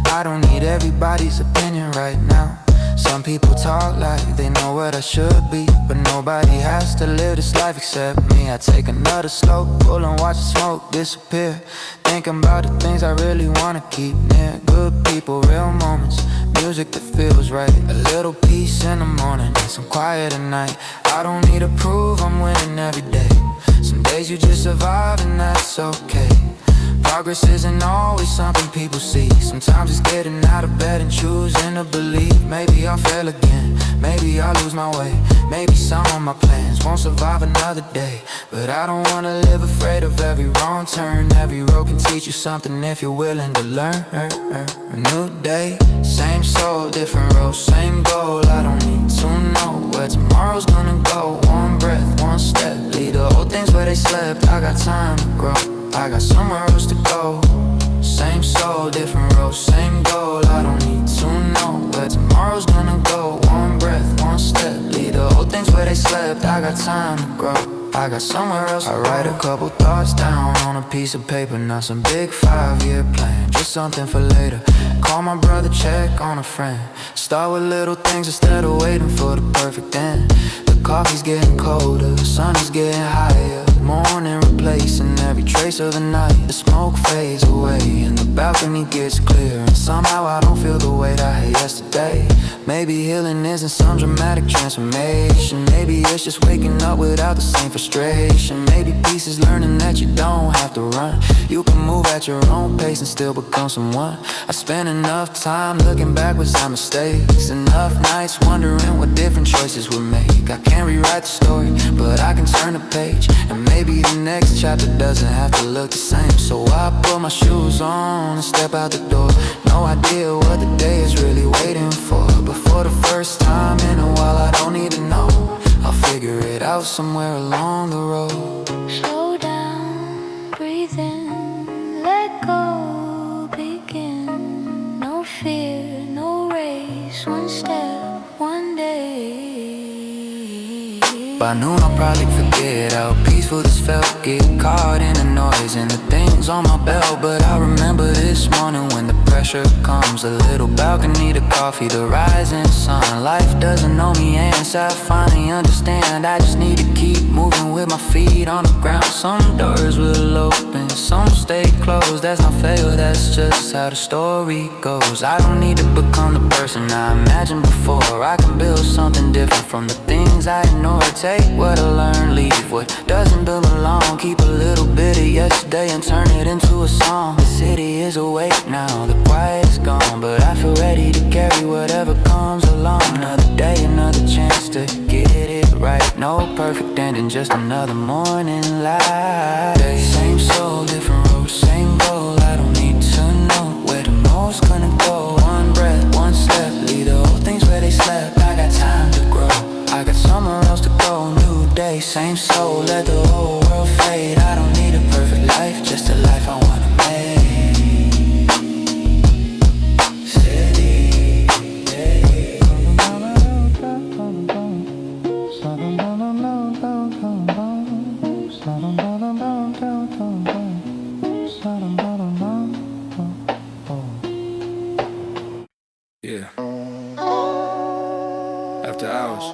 I don't need everybody's opinion right now. Some people talk like they know what I should be, but nobody has to live this life except me. I take another slow pull and watch the smoke disappear, thinking about the things I really wanna keep near. Good people, real moments, music that feels right. A little peace in the morning and some quiet at night. I don't need to prove I'm winning every day. Some days you just survive and that's okay. Progress isn't always something people see. Sometimes it's getting out of bed and choosing to believe. Maybe I'll fail again, maybe I'll lose my way. Maybe some of my plans won't survive another day. But I don't wanna live afraid of every wrong turn. Every road can teach you something if you're willing to learn. A new day, same soul, different road, same goal. I don't need to know where tomorrow's gonna go. One breath, one step, leave the old things where they slept. I got time to grow, I got somewhere else to go. Same soul, different road, same goal. I don't need to know where tomorrow's gonna go. One breath, one step, leave the old things where they slept. I got time to grow, I got somewhere else. I write a couple thoughts down on a piece of paper. Not some big 5-year plan, just something for later. Call my brother, check on a friend. Start with little things instead of waiting for the perfect end. The coffee's getting colder, the sun is getting higher. Morning replacing every trace of the night. The smoke fades away and the balcony gets clear. And somehow I don't feel the weight I had yesterday. Maybe healing isn't some dramatic transformation. Maybe it's just waking up without the same frustration. Maybe peace is learning that you don't have to run. You can move at your own pace and still become someone. I spent enough time looking backwards at mistakes. Enough nights wondering what different choices would make. I can't rewrite the story, but I can turn the page. And maybe the next chapter doesn't have to look the same. So I put my shoes on and step out the door. No idea what the day is really waiting for. But for the first time in a while I don't need to know. I'll figure it out somewhere along the road. Slow down, breathe in, let go, begin. No fear, no race, one step, one day. By noon I'll probably forget how peaceful this felt. Get caught in the noise and the things on my belt. But I remember this morning when the pressure comes. A little balcony, the coffee, the rising sun. Life doesn't know me and I finally understand. I just need to keep moving with my feet on the ground. Some doors will open, some stay closed. That's not failure, that's just how the story goes. I don't need to become the person I imagined before. I can build something different from the things I ignore. Take what I learned, leave what doesn't belong. Keep a little bit of yesterday and turn it into a song. The city is awake now, the quiet is gone, but I feel ready to carry whatever comes along. Another day, another chance to get it right. No perfect ending, just another morning light. Same soul, different road, same goal. I don't need to know where tomorrow's gonna go. One breath, one step, leave the old things where they slept. I got time to grow, I got somewhere else to go. New day, same soul, let the whole world fade. I don't need a perfect life, just a life I wanna make. City, yeah. After hours,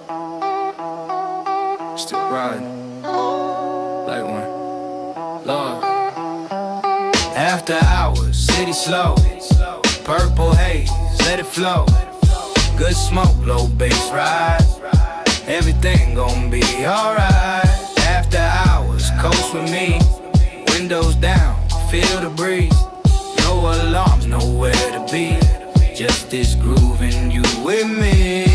still riding, light one, Lord. After hours, city slow, purple haze, let it flow. Good smoke, low bass ride, everything gon' be alright. After hours, coast with me, windows down, feel the breeze. No alarms, nowhere to be, just this groove and you with me.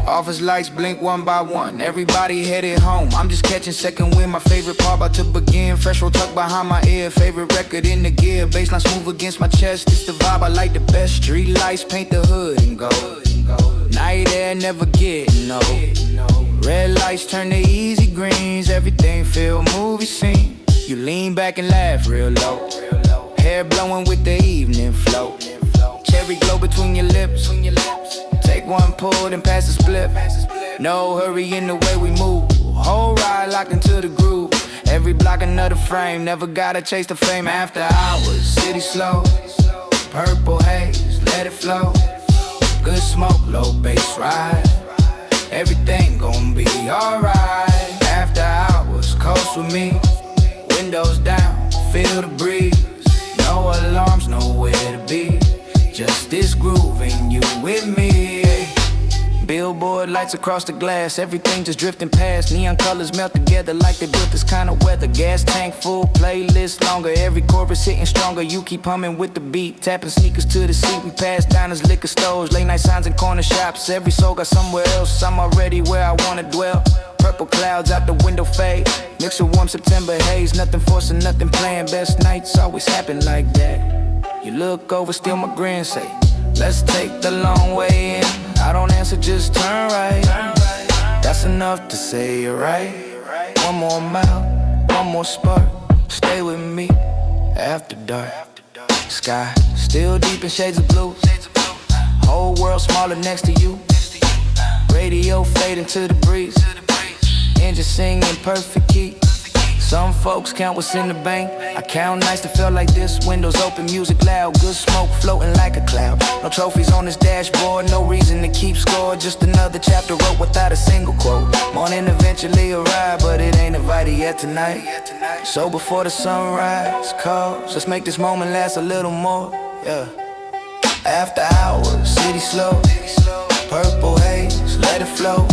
Office lights blink one by one, everybody headed home. I'm just catching second wind, my favorite part about to begin. Fresh roll tucked behind my ear, favorite record in the gear. Baseline smooth against my chest, it's the vibe I like the best. Street lights paint the hood in gold. Night air never getting old. Red lights turn to easy greens, everything feel movie scene. You lean back and laugh real low, hair blowing with the evening flow. Cherry glow between your lips. Take one pull, then pass the split. No hurry in the way we move. Whole ride locked into the groove. Every block another frame. Never gotta chase the fame. After hours, city slow, purple haze, let it flow. Good smoke, low bass ride, everything gon' be alright. After hours, coast with me, windows down, feel the breeze. No alarms, nowhere to be, Just this groove and you with me. Billboard lights across the glass, everything just drifting past. Neon colors melt together like they built this kind of weather. Gas tank full, playlist longer, every chorus hitting stronger. You keep humming with the beat, tapping sneakers to the seat. We pass diners, liquor stores, late night signs and corner shops. Every soul got somewhere else, I'm already where I wanna dwell. Purple clouds out the window fade, mix with warm September haze. Nothing forcing, nothing planned, best nights always happen like that. You look over, still my grin, say, let's take the long way in. I don't answer, just turn right. That's enough to say you're right. One more mile, one more spark. Stay with me after dark. Sky still deep in shades of blue. Whole world smaller next to you. Radio fading to the breeze. Engine singing perfect key. Some folks count what's in the bank. I count nights to feel like this. Windows open, music loud, good smoke floating like a cloud. No trophies on this dashboard, no reason to keep score. Just another chapter wrote without a single quote. Morning eventually arrive, but it ain't invited yet tonight. So before the sunrise calls, let's make this moment last a little more. Yeah. After hours, city slow, purple haze, let it flow.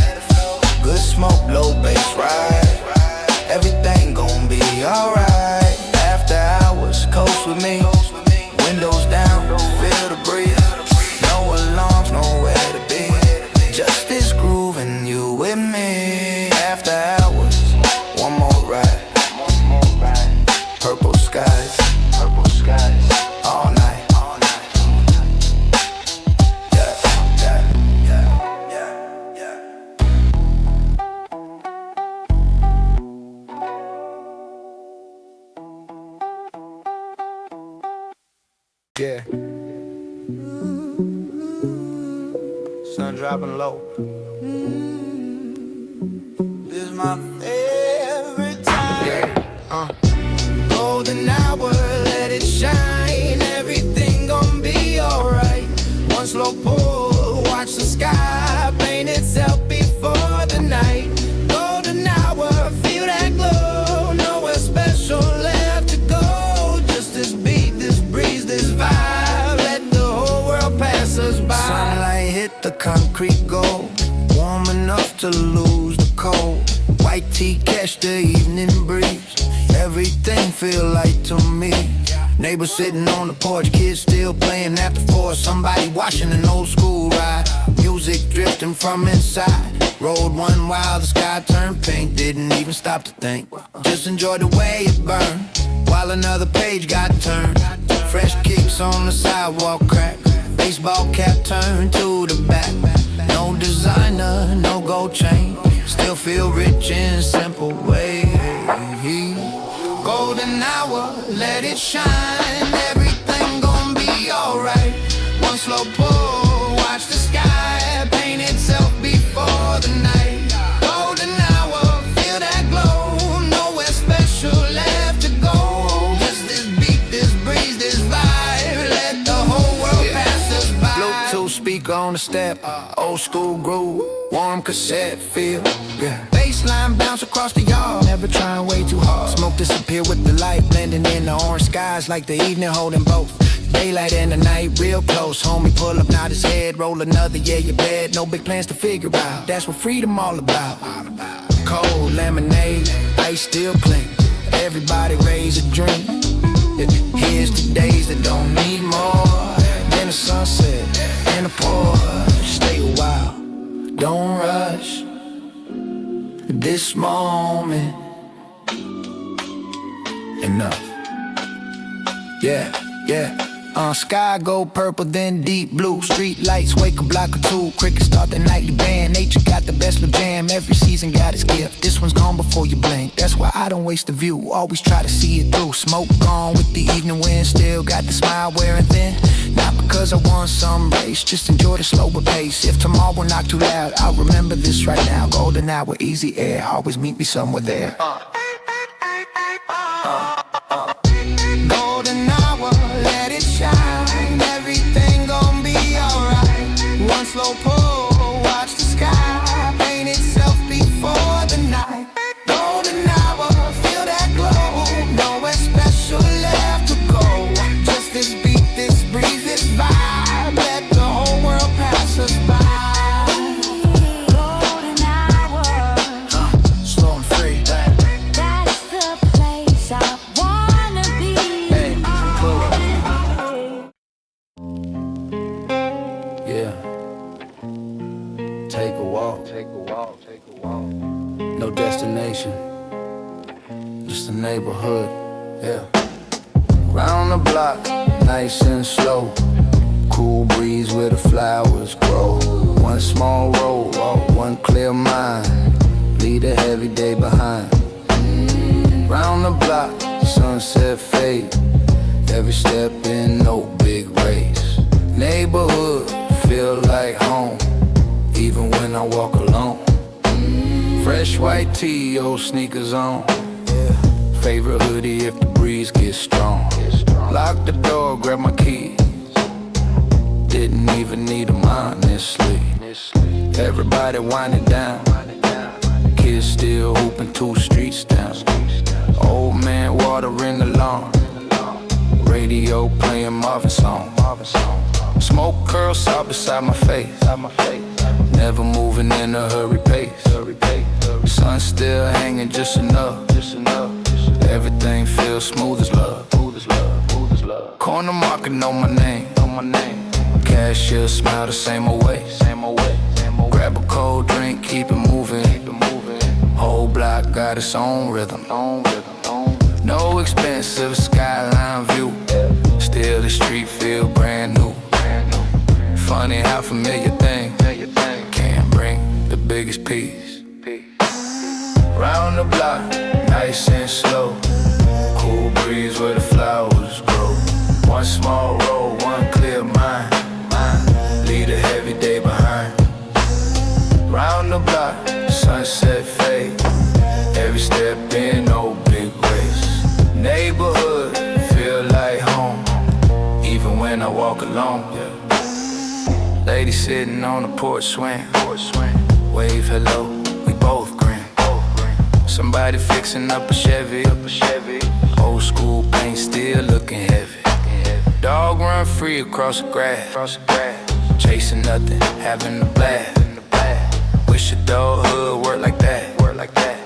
Good smoke, low bass ride. Everything gon' be alright. After hours, coast with me. Windows down, feel the breeze. No alarms, nowhere to be. Just this groove and you with me. After hours, one more ride. Purple skies, all night. Yeah. Sun dropping low. This is my favorite time. Yeah. Golden hour, let it shine. Everything gon' be alright. One slow pull, watch the sky paint itself before the night. Golden hour, feel that glow. Nowhere special left to go. Just this beat, this breeze, this vibe. Let the whole world pass us by. Sunlight hit the concrete gold, warm enough to lose the cold. White tea catch the evening breeze. Everything feel light to me. Neighbors sitting on the porch, kids still playing after 4. Somebody watching an old school ride. Music drifting from inside. Rolled one while the sky turned pink. Didn't even stop to think, just enjoyed the way it burned. While another page got turned. Fresh kicks on the sidewalk crack. Baseball cap turned to the back. No designer, no gold chain. Still feel rich in simple ways. Golden hour, let it shine. Everything gon' be alright. One slow pull, watch the sky paint itself before the night. Golden hour, feel that glow. Nowhere special left to go. Just this beat, this breeze, this vibe. Let the whole world pass us by. Bluetooth speaker on the step, old school groove, warm cassette feel. Yeah. Baseline bounce across the yard. Never trying way too hard. Smoke disappear with the light, blending in the orange skies like the evening holding both. Daylight and the night real close. Homie pull up, nod his head, roll another, yeah, you bad. No big plans to figure out. That's what freedom all about. Cold lemonade, ice still clean. Everybody raise a drink. Here's to days that don't need more. Then the sunset and the pour. Stay a while, don't rush this moment. Enough. Yeah. Sky go purple, then deep blue. Street lights wake a block or two. Crickets start the nightly band. Nature got the best of jam. Every season got its gift. This one's gone before you blink. That's why I don't waste the view. Always try to see it through. Smoke gone with the evening wind. Still got the smile wearing thin. Not because I won some race, just enjoy the slower pace. If tomorrow not too loud, I'll remember this right now. Golden hour, easy air. Always meet me somewhere there. Golden hour, let it shine. Everything gon' be alright. One slow pull, watch the sky paint itself before the night. Golden hour, feel that glow. Nowhere special left to go. Just this beat, this breeze, this vibe. just a neighborhood, yeah. Round the block, nice and slow. Cool breeze where the flowers grow. One small road, one clear mind. Leave a heavy day behind. Round the block, sunset fade. Every step in, no big race. Neighborhood, feel like home, even when I walk alone. Fresh white tee, old sneakers on. Favorite hoodie if the breeze gets strong. Lock the door, grab my keys. Didn't even need them, honestly. Everybody winding down. Kids still hooping 2 streets down. Old man watering the lawn. Radio playing Marvin song. Smoke curls out beside my face. Never moving in a hurry pace. Sun still hanging just enough. Everything feels smooth as love. Corner market know my name. Cashier smile the same old way. Grab a cold drink, keep it moving. Whole block got its own rhythm. No expensive skyline view. Still the street feel brand new. Funny how familiar things can bring the biggest peace. Round the block, nice and slow. Cool breeze where the flowers grow. One small road, one clear mind. Leave a heavy day behind. Round the block, sunset fade. Every step in, no big race. Neighborhood, feel like home, even when I walk alone. Lady sitting on the porch swing. Wave hello, we both grin. Somebody fixing up a Chevy. Old school paint still looking heavy. Dog run free across the grass. Chasing nothing, having a blast. Wish a dog work like that.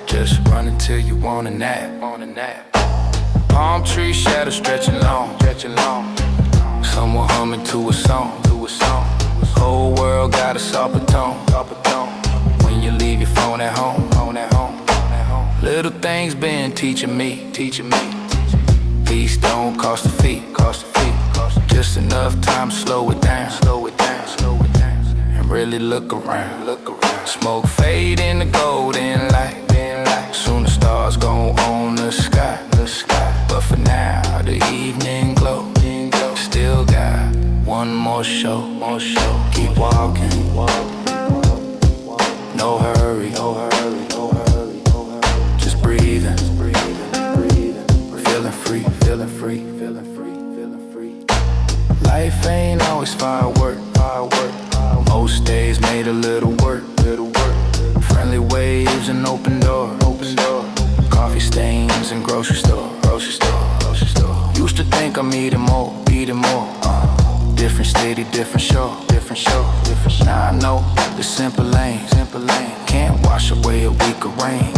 Just run until you want a nap. Palm tree shadow stretching long. Someone humming to a song. Whole world got a soft tone. When you leave your phone at home. Little things been teaching me. Peace don't cost a fee. Just enough time to slow it down. And really look around. Smoke fade in the golden light. Soon the stars gon' own the sky. But for now, the evening glow. Still got one more show. Keep walking. No hurry. Just breathing. Feeling free. Life ain't always firework. Most days made a little work. Friendly waves and open door. Coffee stains and grocery store. Used to think I'm eating more. Different city, different show. Now I know the simple lane. Can't wash away a week of rain.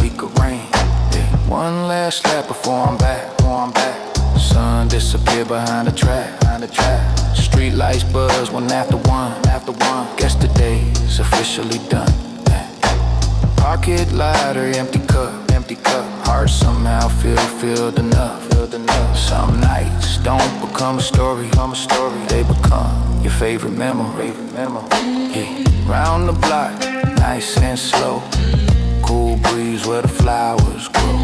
Yeah. One last lap before I'm back. Sun disappear behind the track. Street lights buzz one after one. Guess the day's officially done. Pocket lighter, empty cup. Heart somehow filled enough. Some nights don't become a story. They become your favorite memory. Yeah. Round the block, nice and slow. Cool breeze where the flowers grow.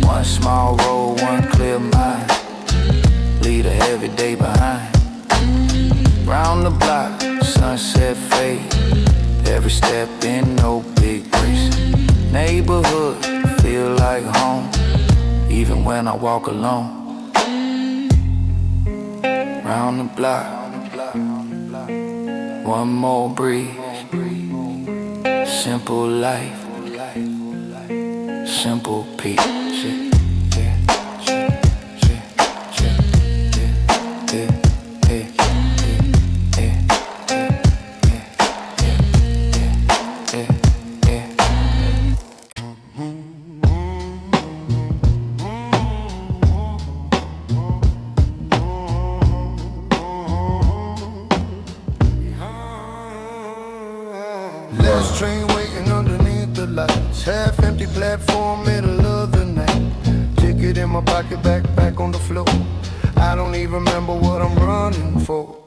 One small road, one clear mind. Leave a heavy day behind. Round the block, sunset fade. Every step in, no big race. Neighborhood, feel like home, even when I walk alone. Round the block, one more breeze. Simple life, simple peace. Last train waiting underneath the lights. Half empty platform, middle of the night. my pocket back on the floor. I don't even remember what I'm running for.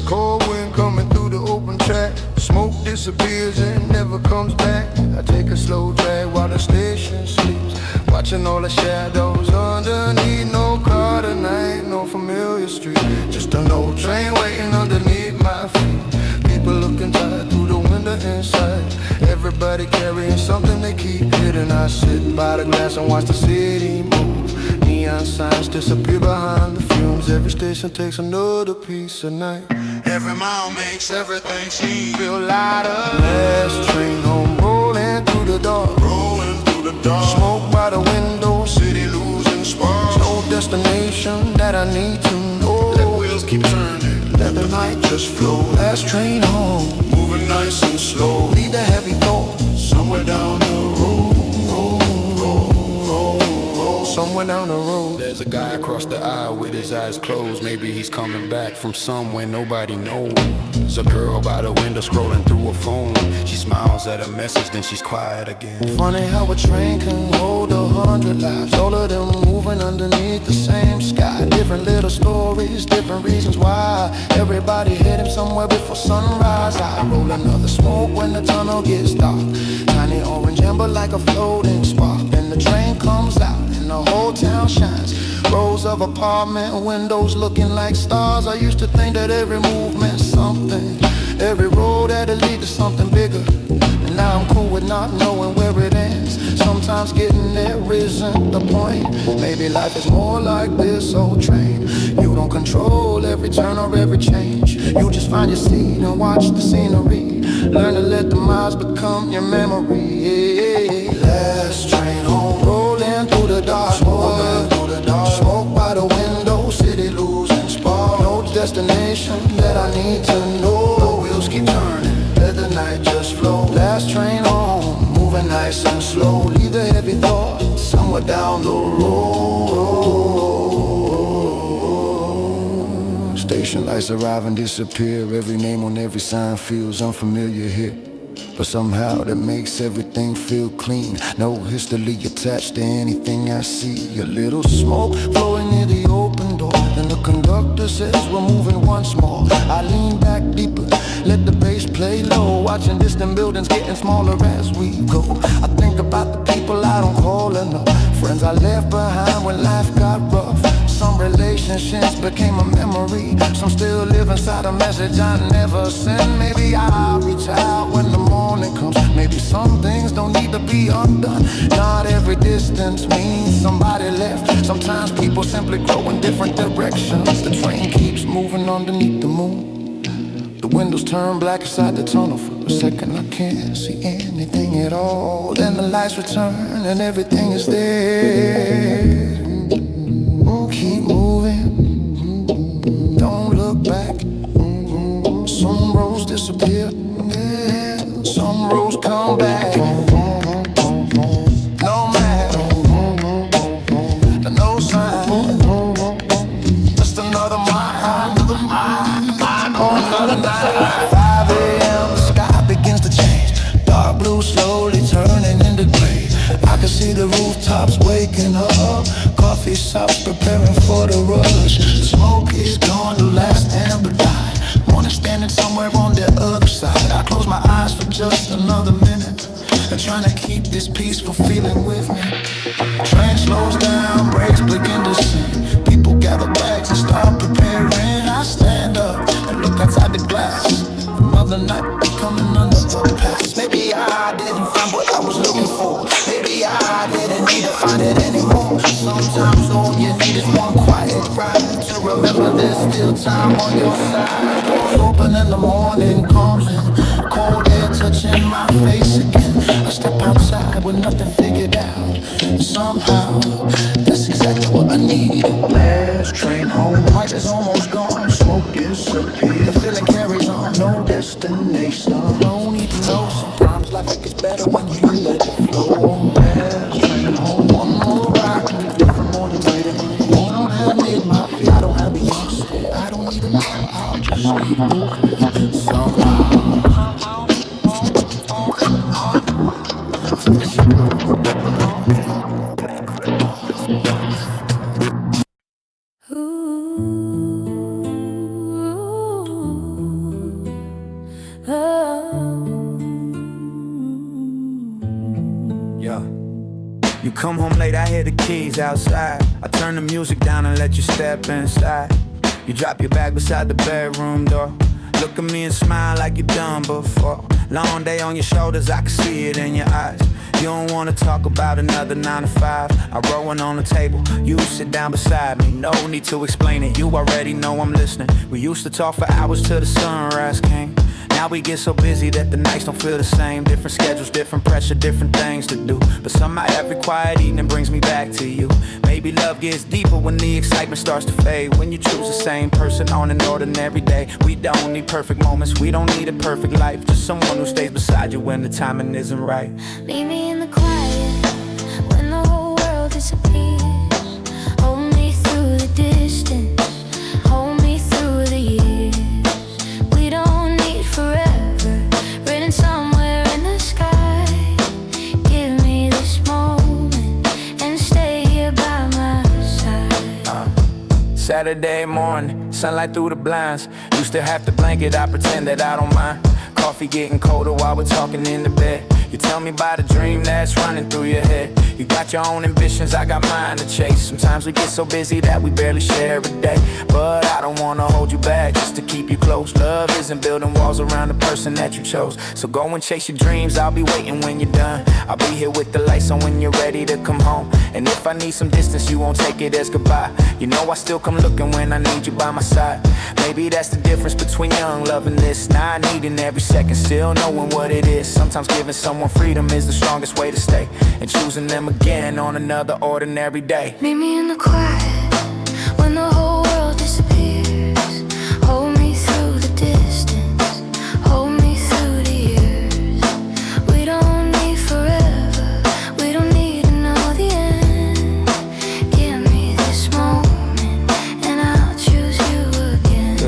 Cold wind coming through the open track. Smoke disappears and never comes back. I take a slow drag while the station sleeps, watching all the shadows underneath. No car tonight, no familiar street, just an old train waiting underneath my feet. People looking tired through the window inside. Everybody carrying something they keep hidden. I sit by the glass and watch the city move. Neon signs disappear behind the fumes. Every station takes another piece of night. Every mile makes everything seem Feel lighter. Last train home, rolling through the dark. rolling through the dark. Smoke by the window, City losing sparks. no destination that I need to know. Let wheels keep turning. Let the night just flow. Last train home, Moving nice and slow. leave the heavy thoughts Somewhere down the road. somewhere down the road. There's a guy across the aisle with his eyes closed. Maybe he's coming back from somewhere nobody knows. There's a girl by the window scrolling through her phone. She smiles at a message, then she's quiet again. Funny how a train can hold 100 lives, all of them moving underneath the same sky. Different little stories, different reasons why. Everybody heading somewhere before sunrise. I roll another smoke when the tunnel gets dark. Tiny orange amber like a floating spark. Then the train comes out and the whole town shines. Rows of apartment windows looking like stars. I used to think that every move meant something. Every road had to lead to something bigger. And now I'm cool with not knowing where it ends. Sometimes getting there isn't the point. Maybe life is more like this old train. You don't control every turn or every change. You just find your seat and watch the scenery. Learn to let the miles become your memory. Last train home, rolling through the dark. Smoke by the window, city losing spark. No destination that I need to know. The wheels keep turning, let the night just flow. Last train home, moving nice and slow. Leave the heavy thoughts somewhere down the road. Station lights arrive and disappear. Every name on every sign feels unfamiliar here, but somehow that makes everything feel clean. No history attached to anything I see. A little smoke flowing near the open door. Then the conductor says we're moving once more. I lean back deeper, let the bass play low. Watching distant buildings getting smaller as we go. I think about the people I don't call enough. Friends I left behind when life got rough. Some relationships became a memory. Some still live inside a message I never sent. Maybe I'll reach out when the morning comes. Maybe some things don't need to be undone. Not every distance means somebody left. Sometimes people simply grow in different directions. The train keeps moving underneath the moon. The windows turn black inside the tunnel. For a second I can't see anything at all. Then the lights return and everything is there. Keep moving, don't look back. Some roads disappear, some roads come back. No matter, no sign, just another mile, another night. 5 a.m. the sky begins to change. Dark blue slowly turning into gray. I can see the rooftops waking up. Coffee shops preparing for the rush. Smoke is gone, the last amber died. Morning standing somewhere on the other side. I close my eyes for just another minute, and trying to keep this peaceful feeling with me. Train slows down, brakes begin to sing. People gather bags and start preparing. I stand up and look outside the glass. Another night becoming another past. Maybe I didn't find what I was looking for. Maybe I didn't need to find it anymore. Sometimes all you need is one quiet ride to remember there's still time on your side. Doors open and the morning comes in. Cold air touching my face again. I step outside with nothing figured out. And somehow that's exactly what I need. Last train home, light is almost gone. Smoke disappears. The feeling carries on. No destination. No need to know. Sometimes life gets better when you let it flow. Last train home, one more ride. Different morning waiting. You don't have me in my feet. I don't have the answer. I don't even know. I'll just keep moving somehow. keys outside. I turn the music down and let you step inside. You drop your bag beside the bedroom door. Look at me and smile like you done before. Long day on your shoulders, I can see it in your eyes. You don't wanna talk about another 9 to 5. I roll one on the table, you sit down beside me. No need to explain it, you already know I'm listening. We used to talk for hours till the sunrise came. Now we get so busy that the nights don't feel the same. Different schedules, different pressure, different things to do. But somehow every quiet evening brings me back to you. Maybe love gets deeper when the excitement starts to fade. When you choose the same person on an ordinary day. We don't need perfect moments, we don't need a perfect life. Just someone who stays beside you when the timing isn't right. Meet me in the quiet when the whole world disappears. Hold me through the distance, hold me through the years. We don't need forever, written somewhere in the sky. Give me this moment and stay here by my side. Saturday morning, sunlight through the blinds. You still have the blanket, I pretend that I don't mind. Coffee getting colder while we're talking in the bed. You tell me about a dream that's running through your head. You got your own ambitions, I got mine to chase. Sometimes we get so busy that we barely share a day. But I don't wanna hold you back, just to keep you close. Love isn't building walls around the person that you chose. So go and chase your dreams, I'll be waiting when you're done. I'll be here with the lights on when you're ready to come home. And if I need some distance, you won't take it as goodbye. You know I still come looking when I need you by my side. Maybe that's the difference between young loving this, not needing every second, still knowing what it is. Sometimes giving someone freedom is the strongest way to stay, and choosing them again on another ordinary day. Meet me in the quiet when the whole world disappears. Hold me through the distance, hold me through the years. We don't need forever, we don't need to know the end. Give me this moment and I'll choose you again.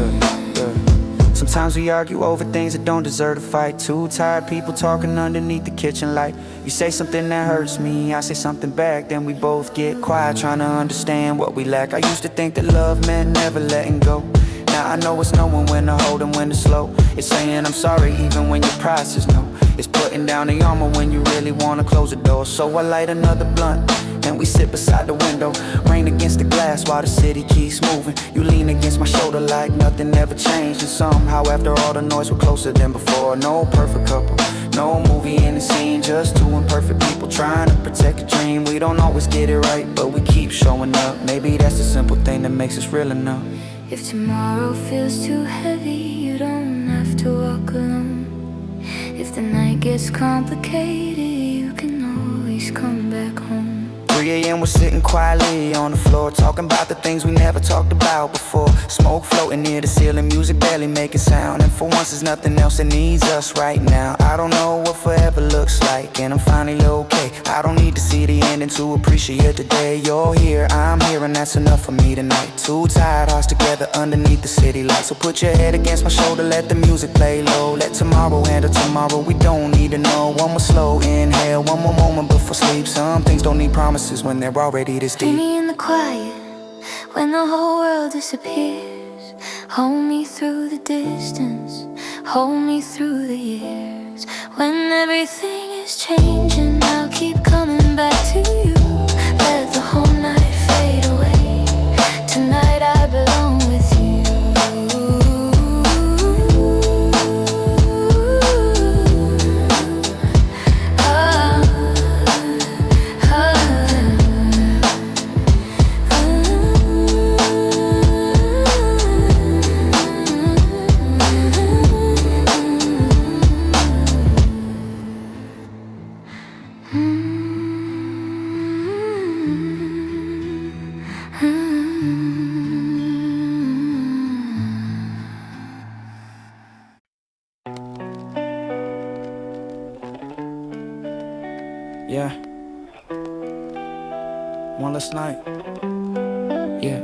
Sometimes we argue over things that don't deserve to fight. Two tired people talking underneath the kitchen light. You say something that hurts me, I say something back. Then we both get quiet, trying to understand what we lack. I used to think that love meant never letting go. Now I know it's knowing when to hold and when to slow. It's saying I'm sorry even when your price is no. It's putting down the armor when you really wanna close the door. So I light another blunt and we sit beside the window. Rain against the glass while the city keeps moving. You lean against my shoulder like nothing ever changed. And somehow after all the noise we're closer than before. No perfect couple, no movie in the scene. Just two imperfect people trying to protect a dream. We don't always get it right, but we keep showing up. Maybe that's the simple thing that makes us real enough. If tomorrow feels too heavy, you don't have to walk alone. If the night gets complicated, you can always come back home. 3 a.m. we're sitting quietly on the floor, talking about the things we never talked about before. Smoke floating near the ceiling, music barely making sound. And for once there's nothing else that needs us right now. I don't know what forever looks like, and I'm finally okay. I don't need to see the ending to appreciate the day. You're here, I'm here, and that's enough for me tonight. Two tired hearts together underneath the city lights. So put your head against my shoulder, let the music play low. Let tomorrow handle tomorrow, we don't need to know. One more slow inhale, one more moment before sleep. Some things don't need promises when they're already this Meet deep. me in the quiet when the whole world disappears. Hold me through the distance, hold me through the years. When everything is changing, I'll keep coming back to you. Let the whole night fade away. Tonight I belong with you. Yeah. One last night. Yeah.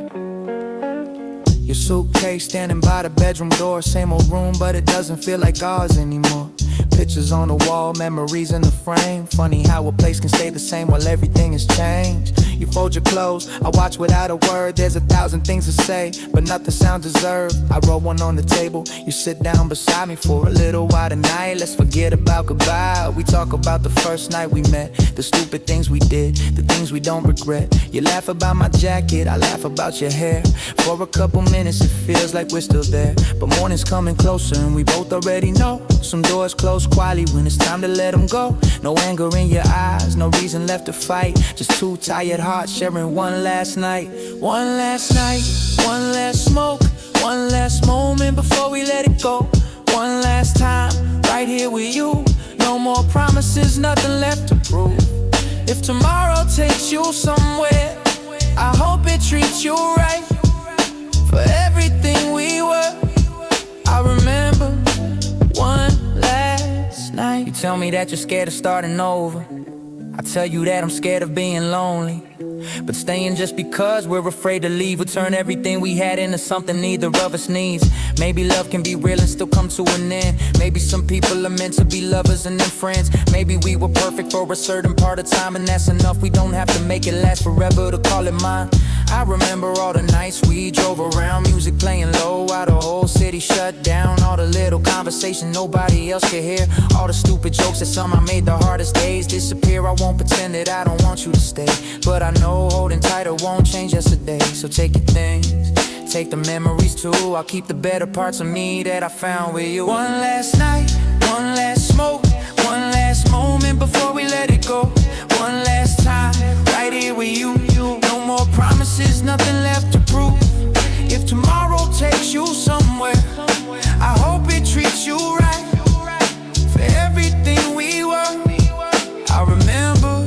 Your suitcase standing by the bedroom door. Same old room, but it doesn't feel like ours anymore. Pictures on the wall, memories in the frame. Funny how a place can stay the same while everything has changed. you fold your clothes. I watch without a word, there's 1,000 things to say, but nothing sounds deserved. I roll one on the table, you sit down beside me for a little while tonight. Let's forget about goodbye. We talk about the first night we met, the stupid things we did, the things we don't regret. You laugh about my jacket, I laugh about your hair. For a couple minutes it feels like we're still there, but morning's coming closer and we both already know some doors close quietly when it's time to let them go. No anger in your eyes, no reason left to fight, just two tired hearts sharing one last night. One last night, one last smoke, one last moment before we let it go. One last time, right here with you. No more promises, nothing left to prove. If tomorrow takes you somewhere, I hope it treats you right. For everything we were, I remember one last night. You tell me that you're scared of starting over, I tell you that I'm scared of being lonely. But staying just because we're afraid to leave would turn everything we had into something neither of us needs. Maybe love can be real and still come to an end. Maybe some people are meant to be lovers and then friends. Maybe we were perfect for a certain part of time, and that's enough. We don't have to make it last forever to call it mine. I remember all the nights we drove around, music playing low while the whole city shut down. All the little conversation nobody else could hear, all the stupid jokes that somehow made the hardest days disappear. I won't pretend that I don't want you to stay, but I know holding tighter won't change yesterday. So take your things, take the memories too. I'll keep the better parts of me that I found with you. One last night, one last smoke, one last moment before we let it go. One last time, right here with you. No more promises, nothing left to prove. If tomorrow takes you somewhere, I hope it treats you right. For everything we were, I remember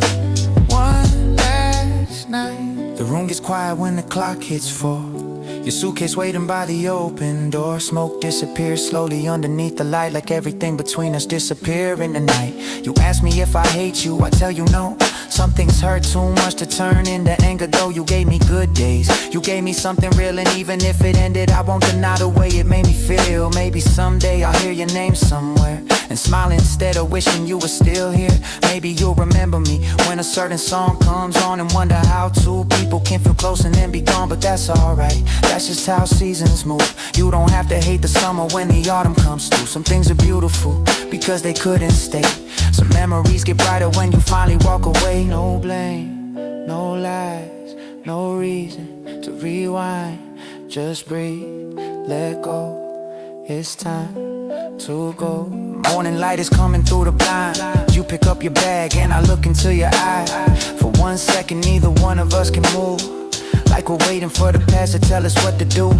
one last night. The room gets quiet when the clock hits 4. Your suitcase waiting by the open door. Smoke disappears slowly underneath the light, like everything between us disappear in the night. You ask me if I hate you, I tell you no. Some things hurt too much to turn into anger, though. You gave me good days, you gave me something real, and even if it ended, I won't deny the way it made me feel. Maybe someday I'll hear your name somewhere and smile instead of wishing you were still here. Maybe you'll remember me when a certain song comes on and wonder how two people can feel close and then be gone. But that's alright, that's just how seasons move. You don't have to hate the summer when the autumn comes through. Some things are beautiful because they couldn't stay. Some memories get brighter when you finally walk away. No blame, no lies, no reason to rewind. Just breathe, let go, it's time to go. Morning light is coming through the blind. You pick up your bag and I look into your eye. For 1 second neither one of us can move, like we're waiting for the past to tell us what to do.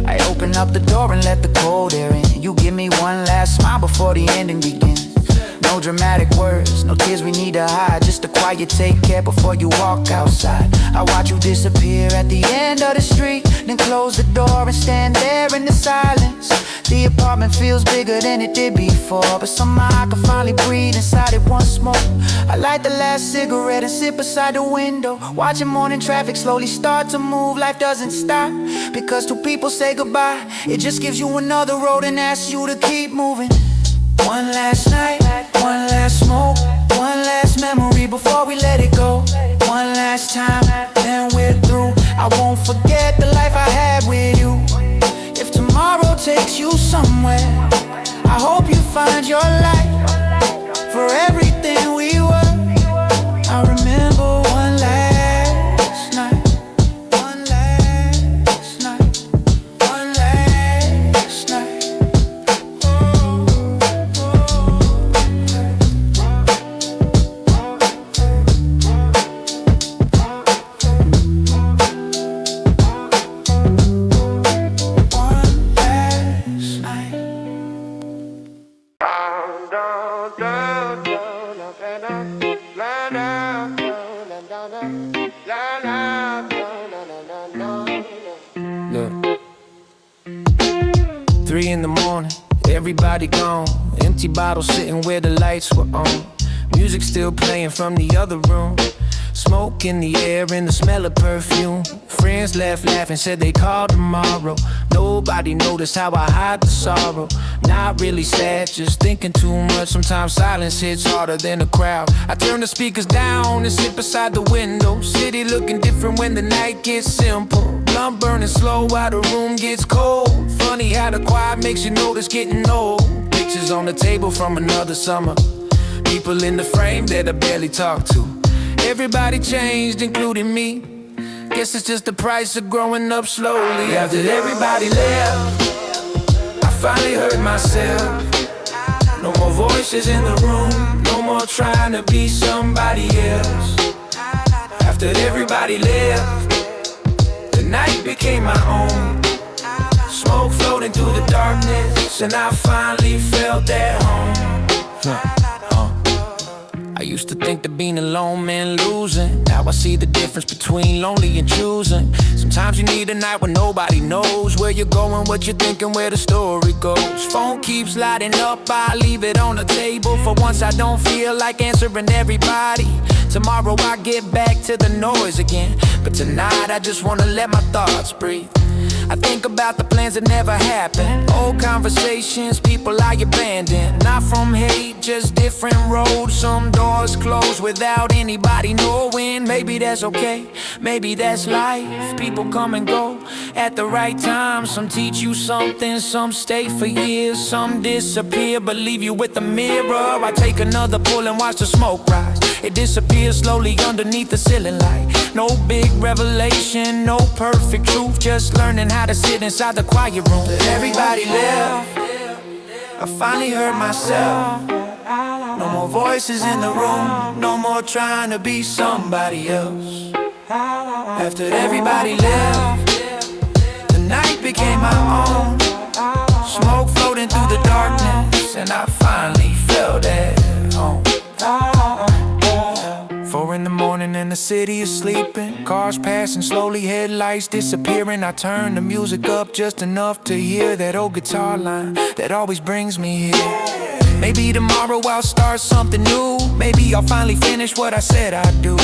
I open up the door and let the cold air in. You give me one last smile before the ending begins. No dramatic words, no tears we need to hide, just a quiet take care before you walk outside. I watch you disappear at the end of the street, then close the door and stand there in the silence. The apartment feels bigger than it did before, but somehow I can finally breathe inside it once more. I light the last cigarette and sit beside the window, watching morning traffic slowly start to move. Life doesn't stop because two people say goodbye. It just gives you another road and asks you to keep moving. One last night, one last smoke, one last memory before we let it go. One last time, then we're through. I won't forget the life I had with you. If tomorrow takes you somewhere, I hope you find your light. For everything we were, I remember one last night. One last night. One last night. Look, 3 in the morning, everybody gone. Empty bottle sitting where the lights were on. Music still playing from the other room. Smoke in the air and the smell of perfume. Friends left laughing, said they call tomorrow. Nobody noticed how I hide the sorrow. Not really sad, just thinking too much. Sometimes silence hits harder than a crowd. I turn the speakers down and sit beside the window. City looking different when the night gets simple. Blunt burning slow while the room gets cold. Funny how the quiet makes you notice getting old. Pictures on the table from another summer. People in the frame that I barely talk to. Everybody changed, including me. Guess it's just the price of growing up slowly. After everybody left, I finally heard myself. No more voices in the room, no more trying to be somebody else. After everybody left, the night became my own. Smoke floating through the darkness, and I finally felt at home. I used to think that being alone meant losing. Now I see the difference between lonely and choosing. Sometimes you need a night when nobody knows where you're going, what you're thinking, where the story goes. Phone keeps lighting up, I leave it on the table. For once I don't feel like answering everybody. Tomorrow I get back to the noise again, but tonight I just wanna let my thoughts breathe. I think about the plans that never happened. Old conversations, people I abandoned. Not from hate, just different roads. Some doors closed without anybody knowing. Maybe that's okay, maybe that's life. People come and go at the right time. Some teach you something, some stay for years. Some disappear but leave you with a mirror. I take another pull and watch the smoke rise. It disappears slowly underneath the ceiling light. No big revelation, no perfect truth. Just learning how to sit inside the quiet room. But everybody left, I finally heard myself. No more voices in the room, no more trying to be somebody else. After everybody left, the night became my own. Smoke floating through the darkness, and I finally felt at home. 4 in the morning and the city is sleeping. Cars passing slowly, headlights disappearing. I turn the music up just enough to hear that old guitar line that always brings me here. Maybe tomorrow I'll start something new. Maybe I'll finally finish what I said I'd do.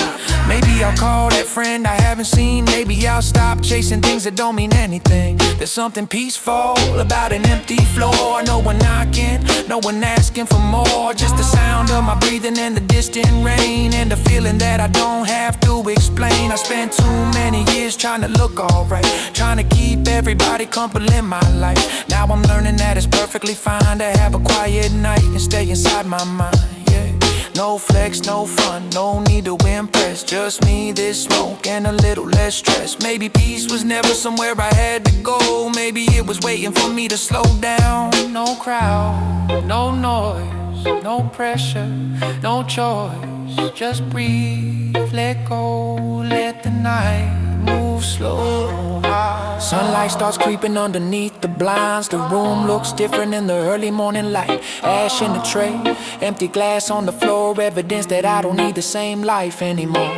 Maybe I'll call that friend I haven't seen. Maybe I'll stop chasing things that don't mean anything. There's something peaceful about an empty floor. No one knocking, no one asking for more. Just the sound of my breathing and the distant rain, and the feeling that I don't have to explain. I spent too many years trying to look alright, trying to keep everybody comfortable in my life. Now I'm learning that it's perfectly fine to have a quiet night and stay inside my mind, yeah. No flex, no fun, no need to impress. Just me, this smoke, and a little less stress. Maybe peace was never somewhere I had to go. Maybe it was waiting for me to slow down. No crowd, no noise, no pressure, no choice. Just breathe, let go, let the night move slow. Sunlight starts creeping underneath the blinds. The room looks different in the early morning light. Ash in the tray, empty glass on the floor, evidence that I don't need the same life anymore.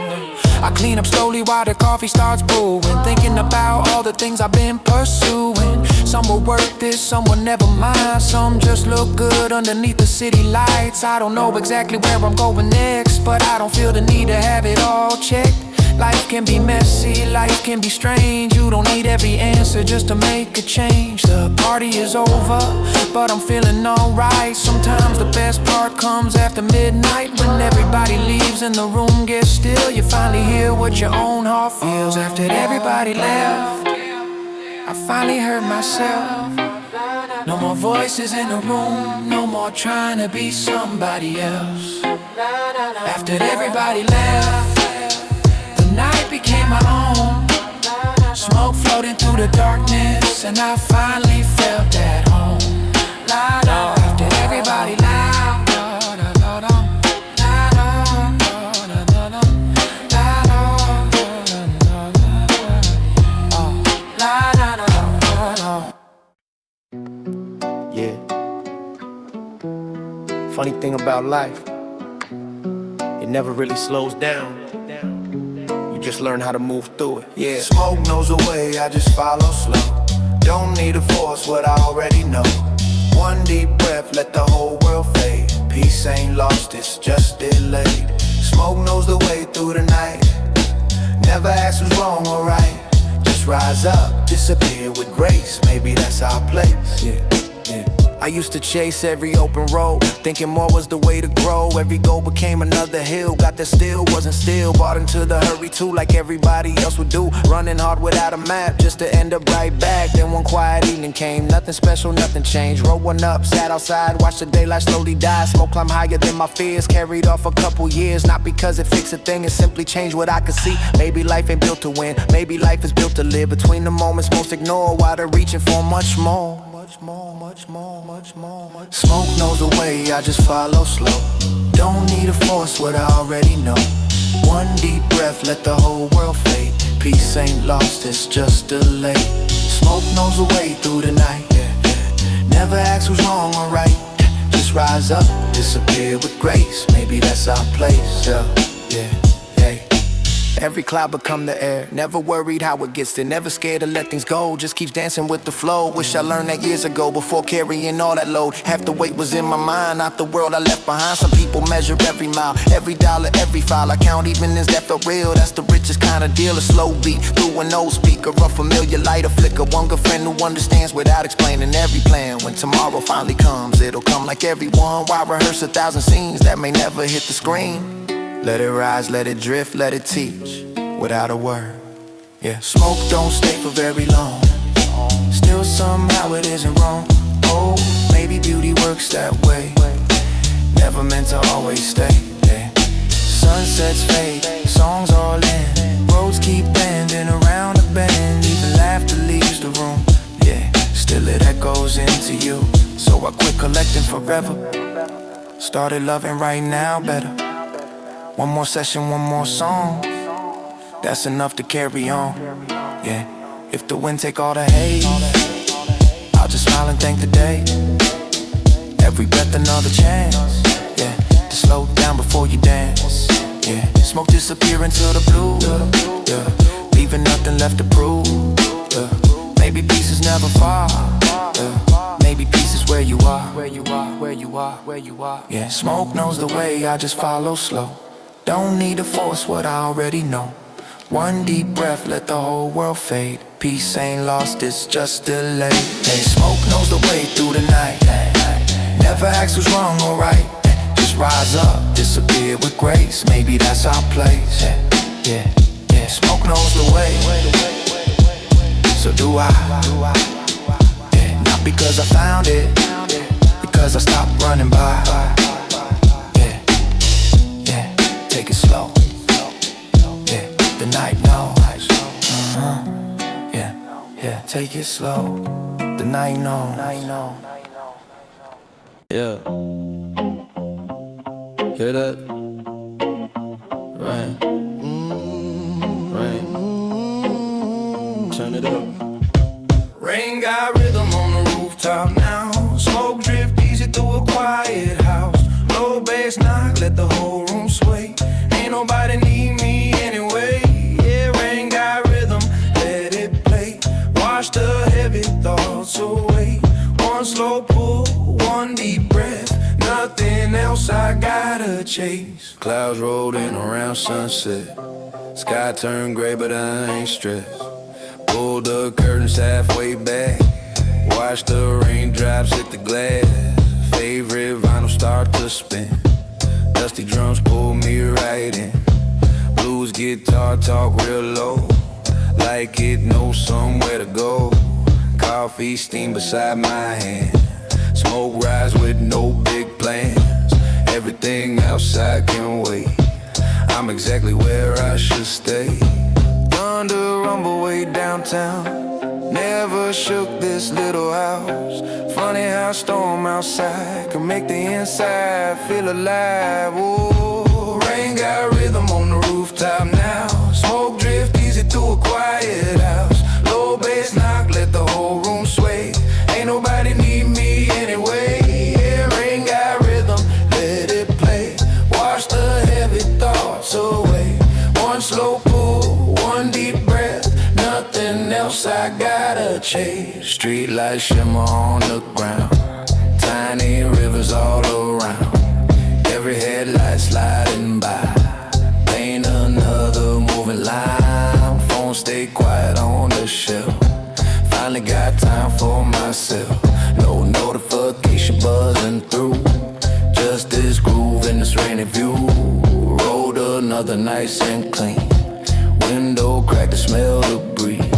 I clean up slowly while the coffee starts brewing, thinking about all the things I've been pursuing. Some will work this, some will never mind. Some just look good underneath the city lights. I don't know exactly where I'm going next, but I don't feel the need to have it all checked. Life can be messy, life can be strange. You don't need every answer just to make a change. The party is over, but I'm feeling alright. Sometimes the best part comes after midnight, when everybody leaves and the room gets still. You finally hear what your own heart feels. After everybody left, I finally heard myself. No more voices in the room, no more trying to be somebody else. After everybody left, night became my own. Smoke floating through the darkness, and I finally felt at home. After everybody left, yeah. Funny thing about life, it never really slows down. Just learn how to move through it, yeah. Smoke knows the way, I just follow slow. Don't need to force what I already know. One deep breath, let the whole world fade. Peace ain't lost, it's just delayed. Smoke knows the way through the night. Never ask who's wrong or right. Just rise up, disappear with grace. Maybe that's our place. Yeah, yeah. I used to chase every open road, thinking more was the way to grow. Every goal became another hill. Got there still, wasn't still. Bought into the hurry too, like everybody else would do. Running hard without a map, just to end up right back. Then one quiet evening came, nothing special, nothing changed. Rolled one up, sat outside, watched the daylight slowly die. Smoke climb higher than my fears, carried off a couple years. Not because it fixed a thing, it simply changed what I could see. Maybe life ain't built to win, maybe life is built to live. Between the moments most ignore, while they're reaching for much more. Much more, much more, much more, much more. Smoke knows the way, I just follow slow. Don't need to force what I already know. One deep breath, let the whole world fade. Peace ain't lost, it's just delayed. Smoke knows the way through the night, yeah. Never ask who's wrong or right. Just rise up, disappear with grace. Maybe that's our place, yeah, yeah. Every cloud become the air. Never worried how it gets there. Never scared to let things go. Just keeps dancing with the flow. Wish I learned that years ago before carrying all that load. Half the weight was in my mind, not the world I left behind. Some people measure every mile, every dollar, every file. I count even as that felt real. That's the richest kind of deal. A slow beat through an old speaker, a familiar light, a flicker. One good friend who understands without explaining every plan. When tomorrow finally comes, it'll come like everyone. Why rehearse 1,000 scenes that may never hit the screen? Let it rise, let it drift, let it teach, without a word. Yeah, smoke don't stay for very long. Still somehow it isn't wrong. Oh, maybe beauty works that way. Never meant to always stay. Yeah. Sunsets fade, songs all in. Roads keep bending around the bend. Even laughter leaves the room. Yeah, still it echoes into you. So I quit collecting forever. Started loving right now better. One more session, one more song. That's enough to carry on. Yeah, if the wind take all the haze, I'll just smile and thank the day. Every breath another chance. Yeah, to slow down before you dance. Yeah, smoke disappear into the blue. Yeah, leaving nothing left to prove. Yeah, maybe peace is never far. Yeah, maybe peace is where you are. Where you are, where you are, where you are. Yeah, smoke knows the way, I just follow slow. Don't need to force what I already know. One deep breath, let the whole world fade. Peace ain't lost, it's just delayed. Hey, smoke knows the way through the night. Never ask who's wrong or right. Just rise up, disappear with grace. Maybe that's our place. Yeah, yeah. Smoke knows the way. So do I. Yeah, not because I found it, because I stopped running by. Take it slow, yeah, the night knows, yeah, take it slow, the night knows, Yeah, hear that? Rain, rain, turn it up. Rain got rhythm on the rooftop now. Smoke drift easy through a quiet house. Low bass knock, let the whole room sway. Ain't nobody need me anyway. Yeah, rain got rhythm, let it play. Wash the heavy thoughts away. One slow pull, one deep breath. Nothing else I gotta chase. Clouds rolled in around sunset. Sky turned gray, but I ain't stressed. Pulled the curtains halfway back. Watch the raindrops hit the glass. Favorite vinyl start to spin. Dusty drums pull me right in. Blues guitar talk real low, like it knows somewhere to go. Coffee steam beside my hand. Smoke rise with no big plans. Everything outside can wait. I'm exactly where I should stay. Thunder rumble way downtown. Never shook this little house. Funny how a storm outside can make the inside feel alive. Ooh, rain got rhythm on the rooftop now. Smoke drift easy through a quiet house. Low bass knock, let the whole room sway. Ain't nobody need me anyway. Yeah, rain got rhythm, let it play. Wash the heavy thoughts away. One slow pull, one deep breath. Nothing else I gotta chase. Street lights shimmer on the ground. Tiny rivers all around. Every headlight sliding by. gon' stay quiet on the shelf. Finally got time for myself. No notification buzzing through. Just this groove in this rainy view. Rolled another nice and clean. Window crack to smell the breeze.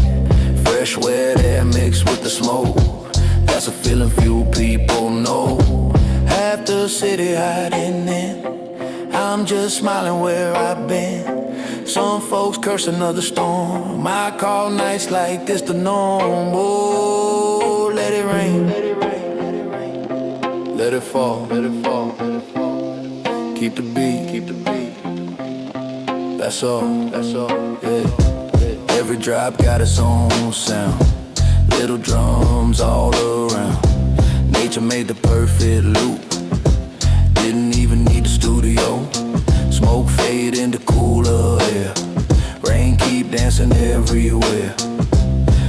Fresh wet air mixed with the smoke. That's a feeling few people know. Half the city hiding in. I'm just smiling where I've been. Some folks curse another storm. I call nights like this the norm. Oh, let it rain. Let it fall. Keep the beat. That's all. Yeah. Every drop got its own sound. Little drums all around. Nature made the perfect loop. Didn't even need the studio. Smoke fade into cooler air. Rain keep dancing everywhere.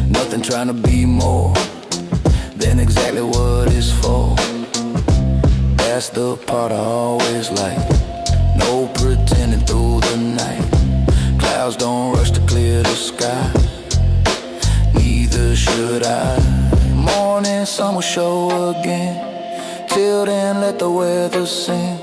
Nothing trying to be more than exactly what it's for. That's the part I always like. No pretending through the night. Clouds don't rush to clear the sky. Neither should I. Morning sun will show again. Till then let the weather sing.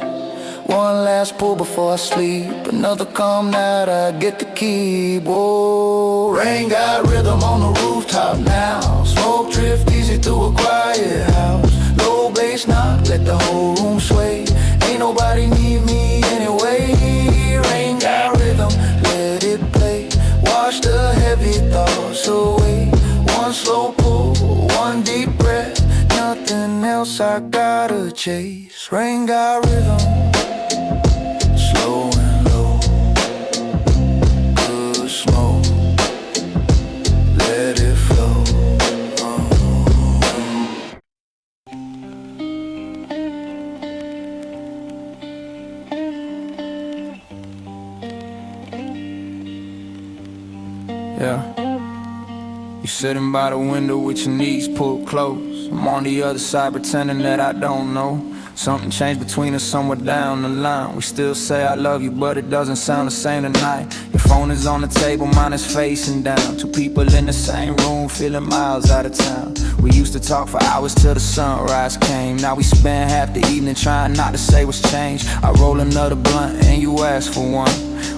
One last pull before I sleep. Another calm night I get to keep. Whoa, rain got rhythm on the rooftop now. Smoke drift easy through a quiet house. Low bass knock, let the whole room sway. Ain't nobody need me anyway. Rain got rhythm, let it play. Wash the heavy thoughts away. One slow pull, one deep breath. Nothing else I gotta chase. Rain got rhythm. Slow and low, good smoke, let it flow. Yeah, you sitting by the window with your knees pulled close. I'm on the other side pretending that I don't know. Something changed between us somewhere down the line. We still say I love you, but it doesn't sound the same tonight. Your phone is on the table, mine is facing down. Two people in the same room, feeling miles out of town. We used to talk for hours till the sunrise came. Now we spend half the evening trying not to say what's changed. I roll another blunt and you ask for one.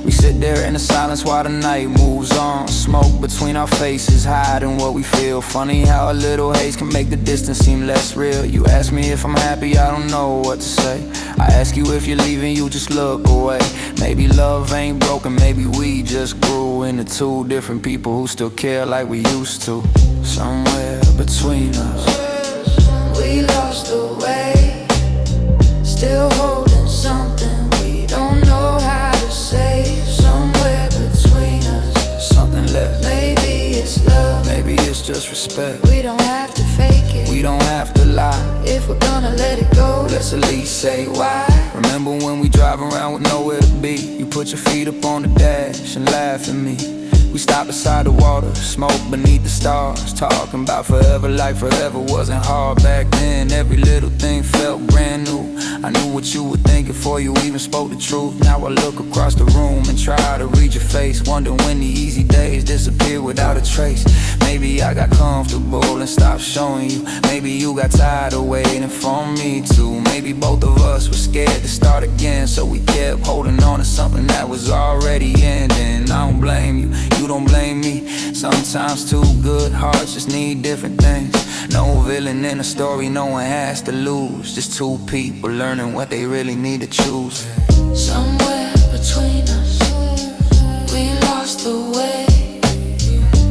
We sit there in the silence while the night moves on. Smoke between our faces, hiding what we feel. Funny how a little haze can make the distance seem less real. You ask me if I'm happy, I don't know what to say. I ask you if you're leaving, you just look away. Maybe love ain't broken, maybe we just grew into two different people who still care like we used to. Somewhere between us, We lost the way. Still holding something we don't know how to say. Somewhere between us, something left. maybe it's love. Maybe it's just respect. We don't have to fake it. We don't have to lie. If we're gonna let it go, Let's at least say why. Remember when we drive around with nowhere to be? You put your feet up on the dash and laugh at me. We stopped beside the water, smoke beneath the stars. Talking about forever like forever wasn't hard back then. Every little thing felt brand new. I knew what you were thinking before you even spoke the truth. Now I look across the room and try to read your face. Wonder when the easy days disappear without a trace. Maybe I got comfortable and stopped showing you. Maybe you got tired of waiting for me too. Maybe both of us were scared to start again, so we kept holding on to something that was already ending. I don't blame you, you don't blame me. Sometimes two good hearts just need different things. No villain in a story, no one has to lose. Just two people learning what they really need to choose. somewhere between us, we lost the way.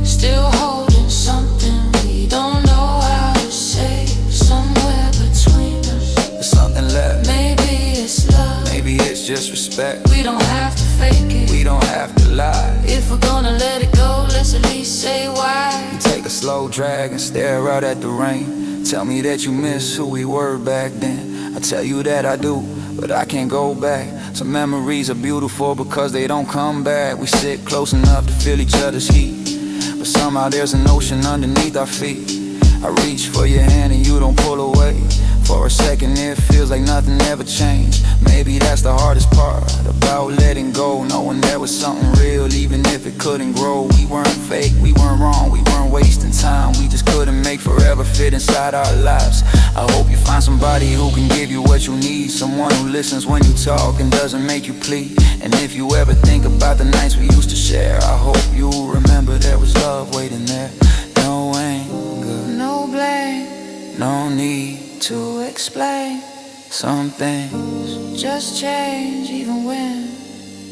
Still holding something we don't know how to say. Somewhere between us, There's something left. maybe it's love. Maybe it's just respect. We don't have to fake it. We don't have to lie. If we're gonna let it go, let's at least say why. Take a slow drag and stare out at the rain. Tell me that you miss who we were back then. I tell you that I do, but I can't go back. Some memories are beautiful because they don't come back. We sit close enough to feel each other's heat, but somehow there's an ocean underneath our feet. I reach for your hand and you don't pull away. For a second it feels like nothing ever changed. Maybe that's the hardest part about letting go, knowing there was something real even if it couldn't grow. We weren't fit inside our lives. I hope you find somebody who can give you what you need, someone who listens when you talk and doesn't make you plead. And if you ever think about the nights we used to share, I hope you remember there was love waiting there. No anger, No blame, no need to explain. some things. Just change even when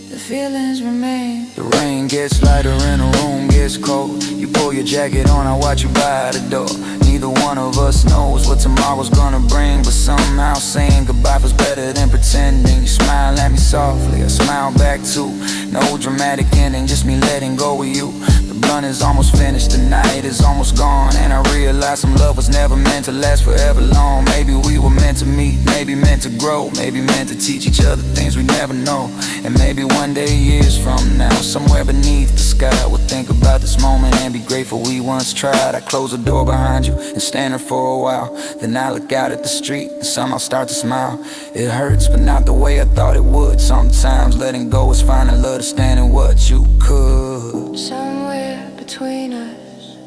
the feelings remain. The rain gets lighter and the room gets cold. You pull your jacket on, I watch you by the door. Neither one of us knows what tomorrow's gonna bring, but somehow saying goodbye feels better than pretending. You smile at me softly, I smile back too. No dramatic ending, just me letting go of you. The blunt is almost finished, the night is almost gone, and I realize some love was never meant to last forever long. Maybe we were meant to meet, maybe meant to grow, maybe meant to teach each other things we never know. And maybe one day, years from now, somewhere beneath the sky, we'll think about this moment and be grateful we once tried. I close the door behind you and stand there for a while. Then I look out at the street and somehow start to smile. It hurts, but not the way I thought it would. Sometimes letting go is finding understanding what you could. Somewhere between us,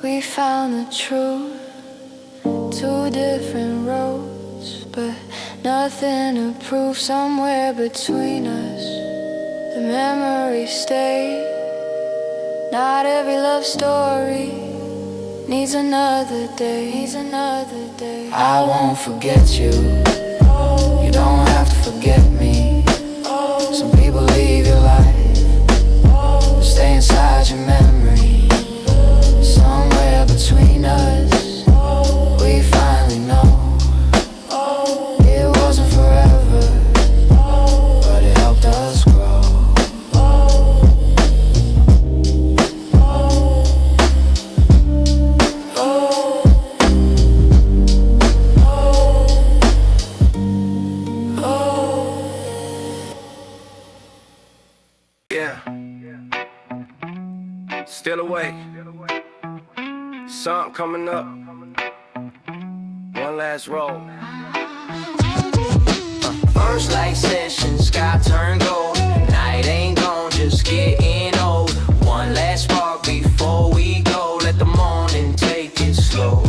we found the truth. Two different roads, but nothing to prove. Somewhere between us, the memories stay. Not every love story needs another day. I won't forget you. You don't have to forget me. Some people leave your life, but stay inside your memory. Somewhere between us, we finally know it wasn't forever, but it helped us grow. Yeah. Still awake. Something coming up. One last roll. First light session, sky turn gold. Night ain't gone, just getting old. One last spark before we go. Let the morning take it slow.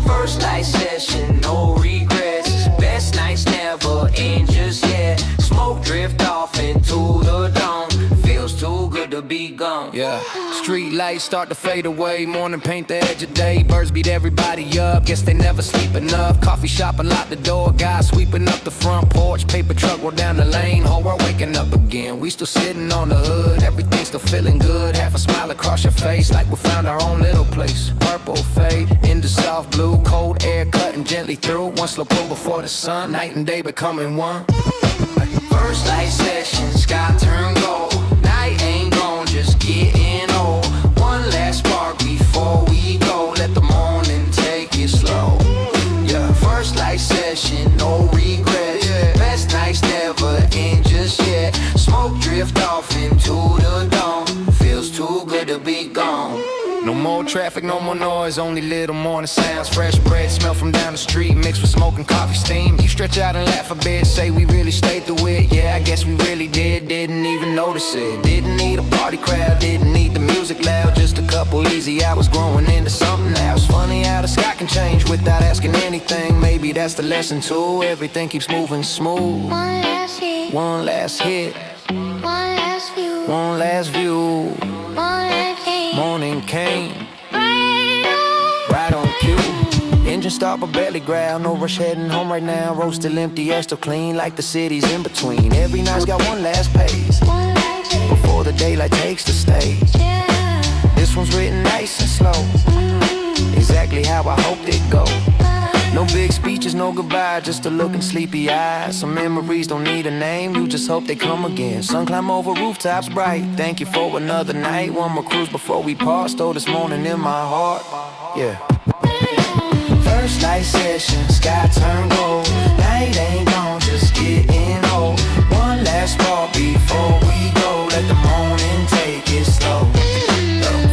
First light session, no regrets. Best nights never end just yet. Smoke drift off into the dawn. Feels too good to be gone. Yeah, street lights start to fade away. Morning paint the edge of day. Birds beat everybody up, guess they never sleep enough. Coffee shop unlock the door, guys sweeping up the front porch. Paper truck roll down the lane, whole world waking up again. We still sitting on the hood, everything still feeling good. Half a smile across your face, like we found our own little place. Purple fade into soft blue, cold air cutting gently through. One slow pull before the sun, night and day becoming one. First light session, sky turn gold. Night ain't gone, just getting old. One last spark before we go. Let the morning take it slow. Yeah, first light session, no regrets. Best nights never end just yet. Smoke drift off into the dawn. Feels too good to be gone. No more traffic, no more noise, only little morning sounds. Fresh bread smell from down the street, mixed with smoke and coffee steam. You stretch out and laugh a bit, say we really stayed through it. Yeah, I guess we really did, didn't even notice it. Didn't need a party crowd, didn't need the music loud. Just a couple easy hours growing into something else. Funny how the sky can change without asking anything. Maybe that's the lesson too, everything keeps moving smooth. One last hit, One last hit, one last view, one last view. one last game. Morning came, Right on. right on cue. Engine start but barely growl, no rush heading home right now. Road still empty, air still clean, like the city's in between. Every night's got one last pace, One last hit, before the daylight takes the stage. yeah. This one's written nice and slow, exactly how I hoped it'd go. No big speeches, no goodbye, just a look and sleepy eyes. Some memories don't need a name, you just hope they come again. Sun climb over rooftops bright, thank you for another night. One more cruise before we part, stole this morning in my heart. Yeah. First light session, sky turn gold. Night ain't gone, just getting old. One last spark before we go. Let the morning take it slow.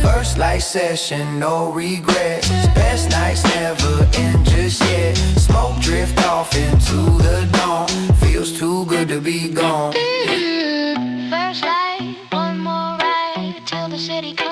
First light session, no regrets. Best nights never end just yet. Smoke drift off into the dawn. Feels too good to be gone. First light, one more ride till the city comes.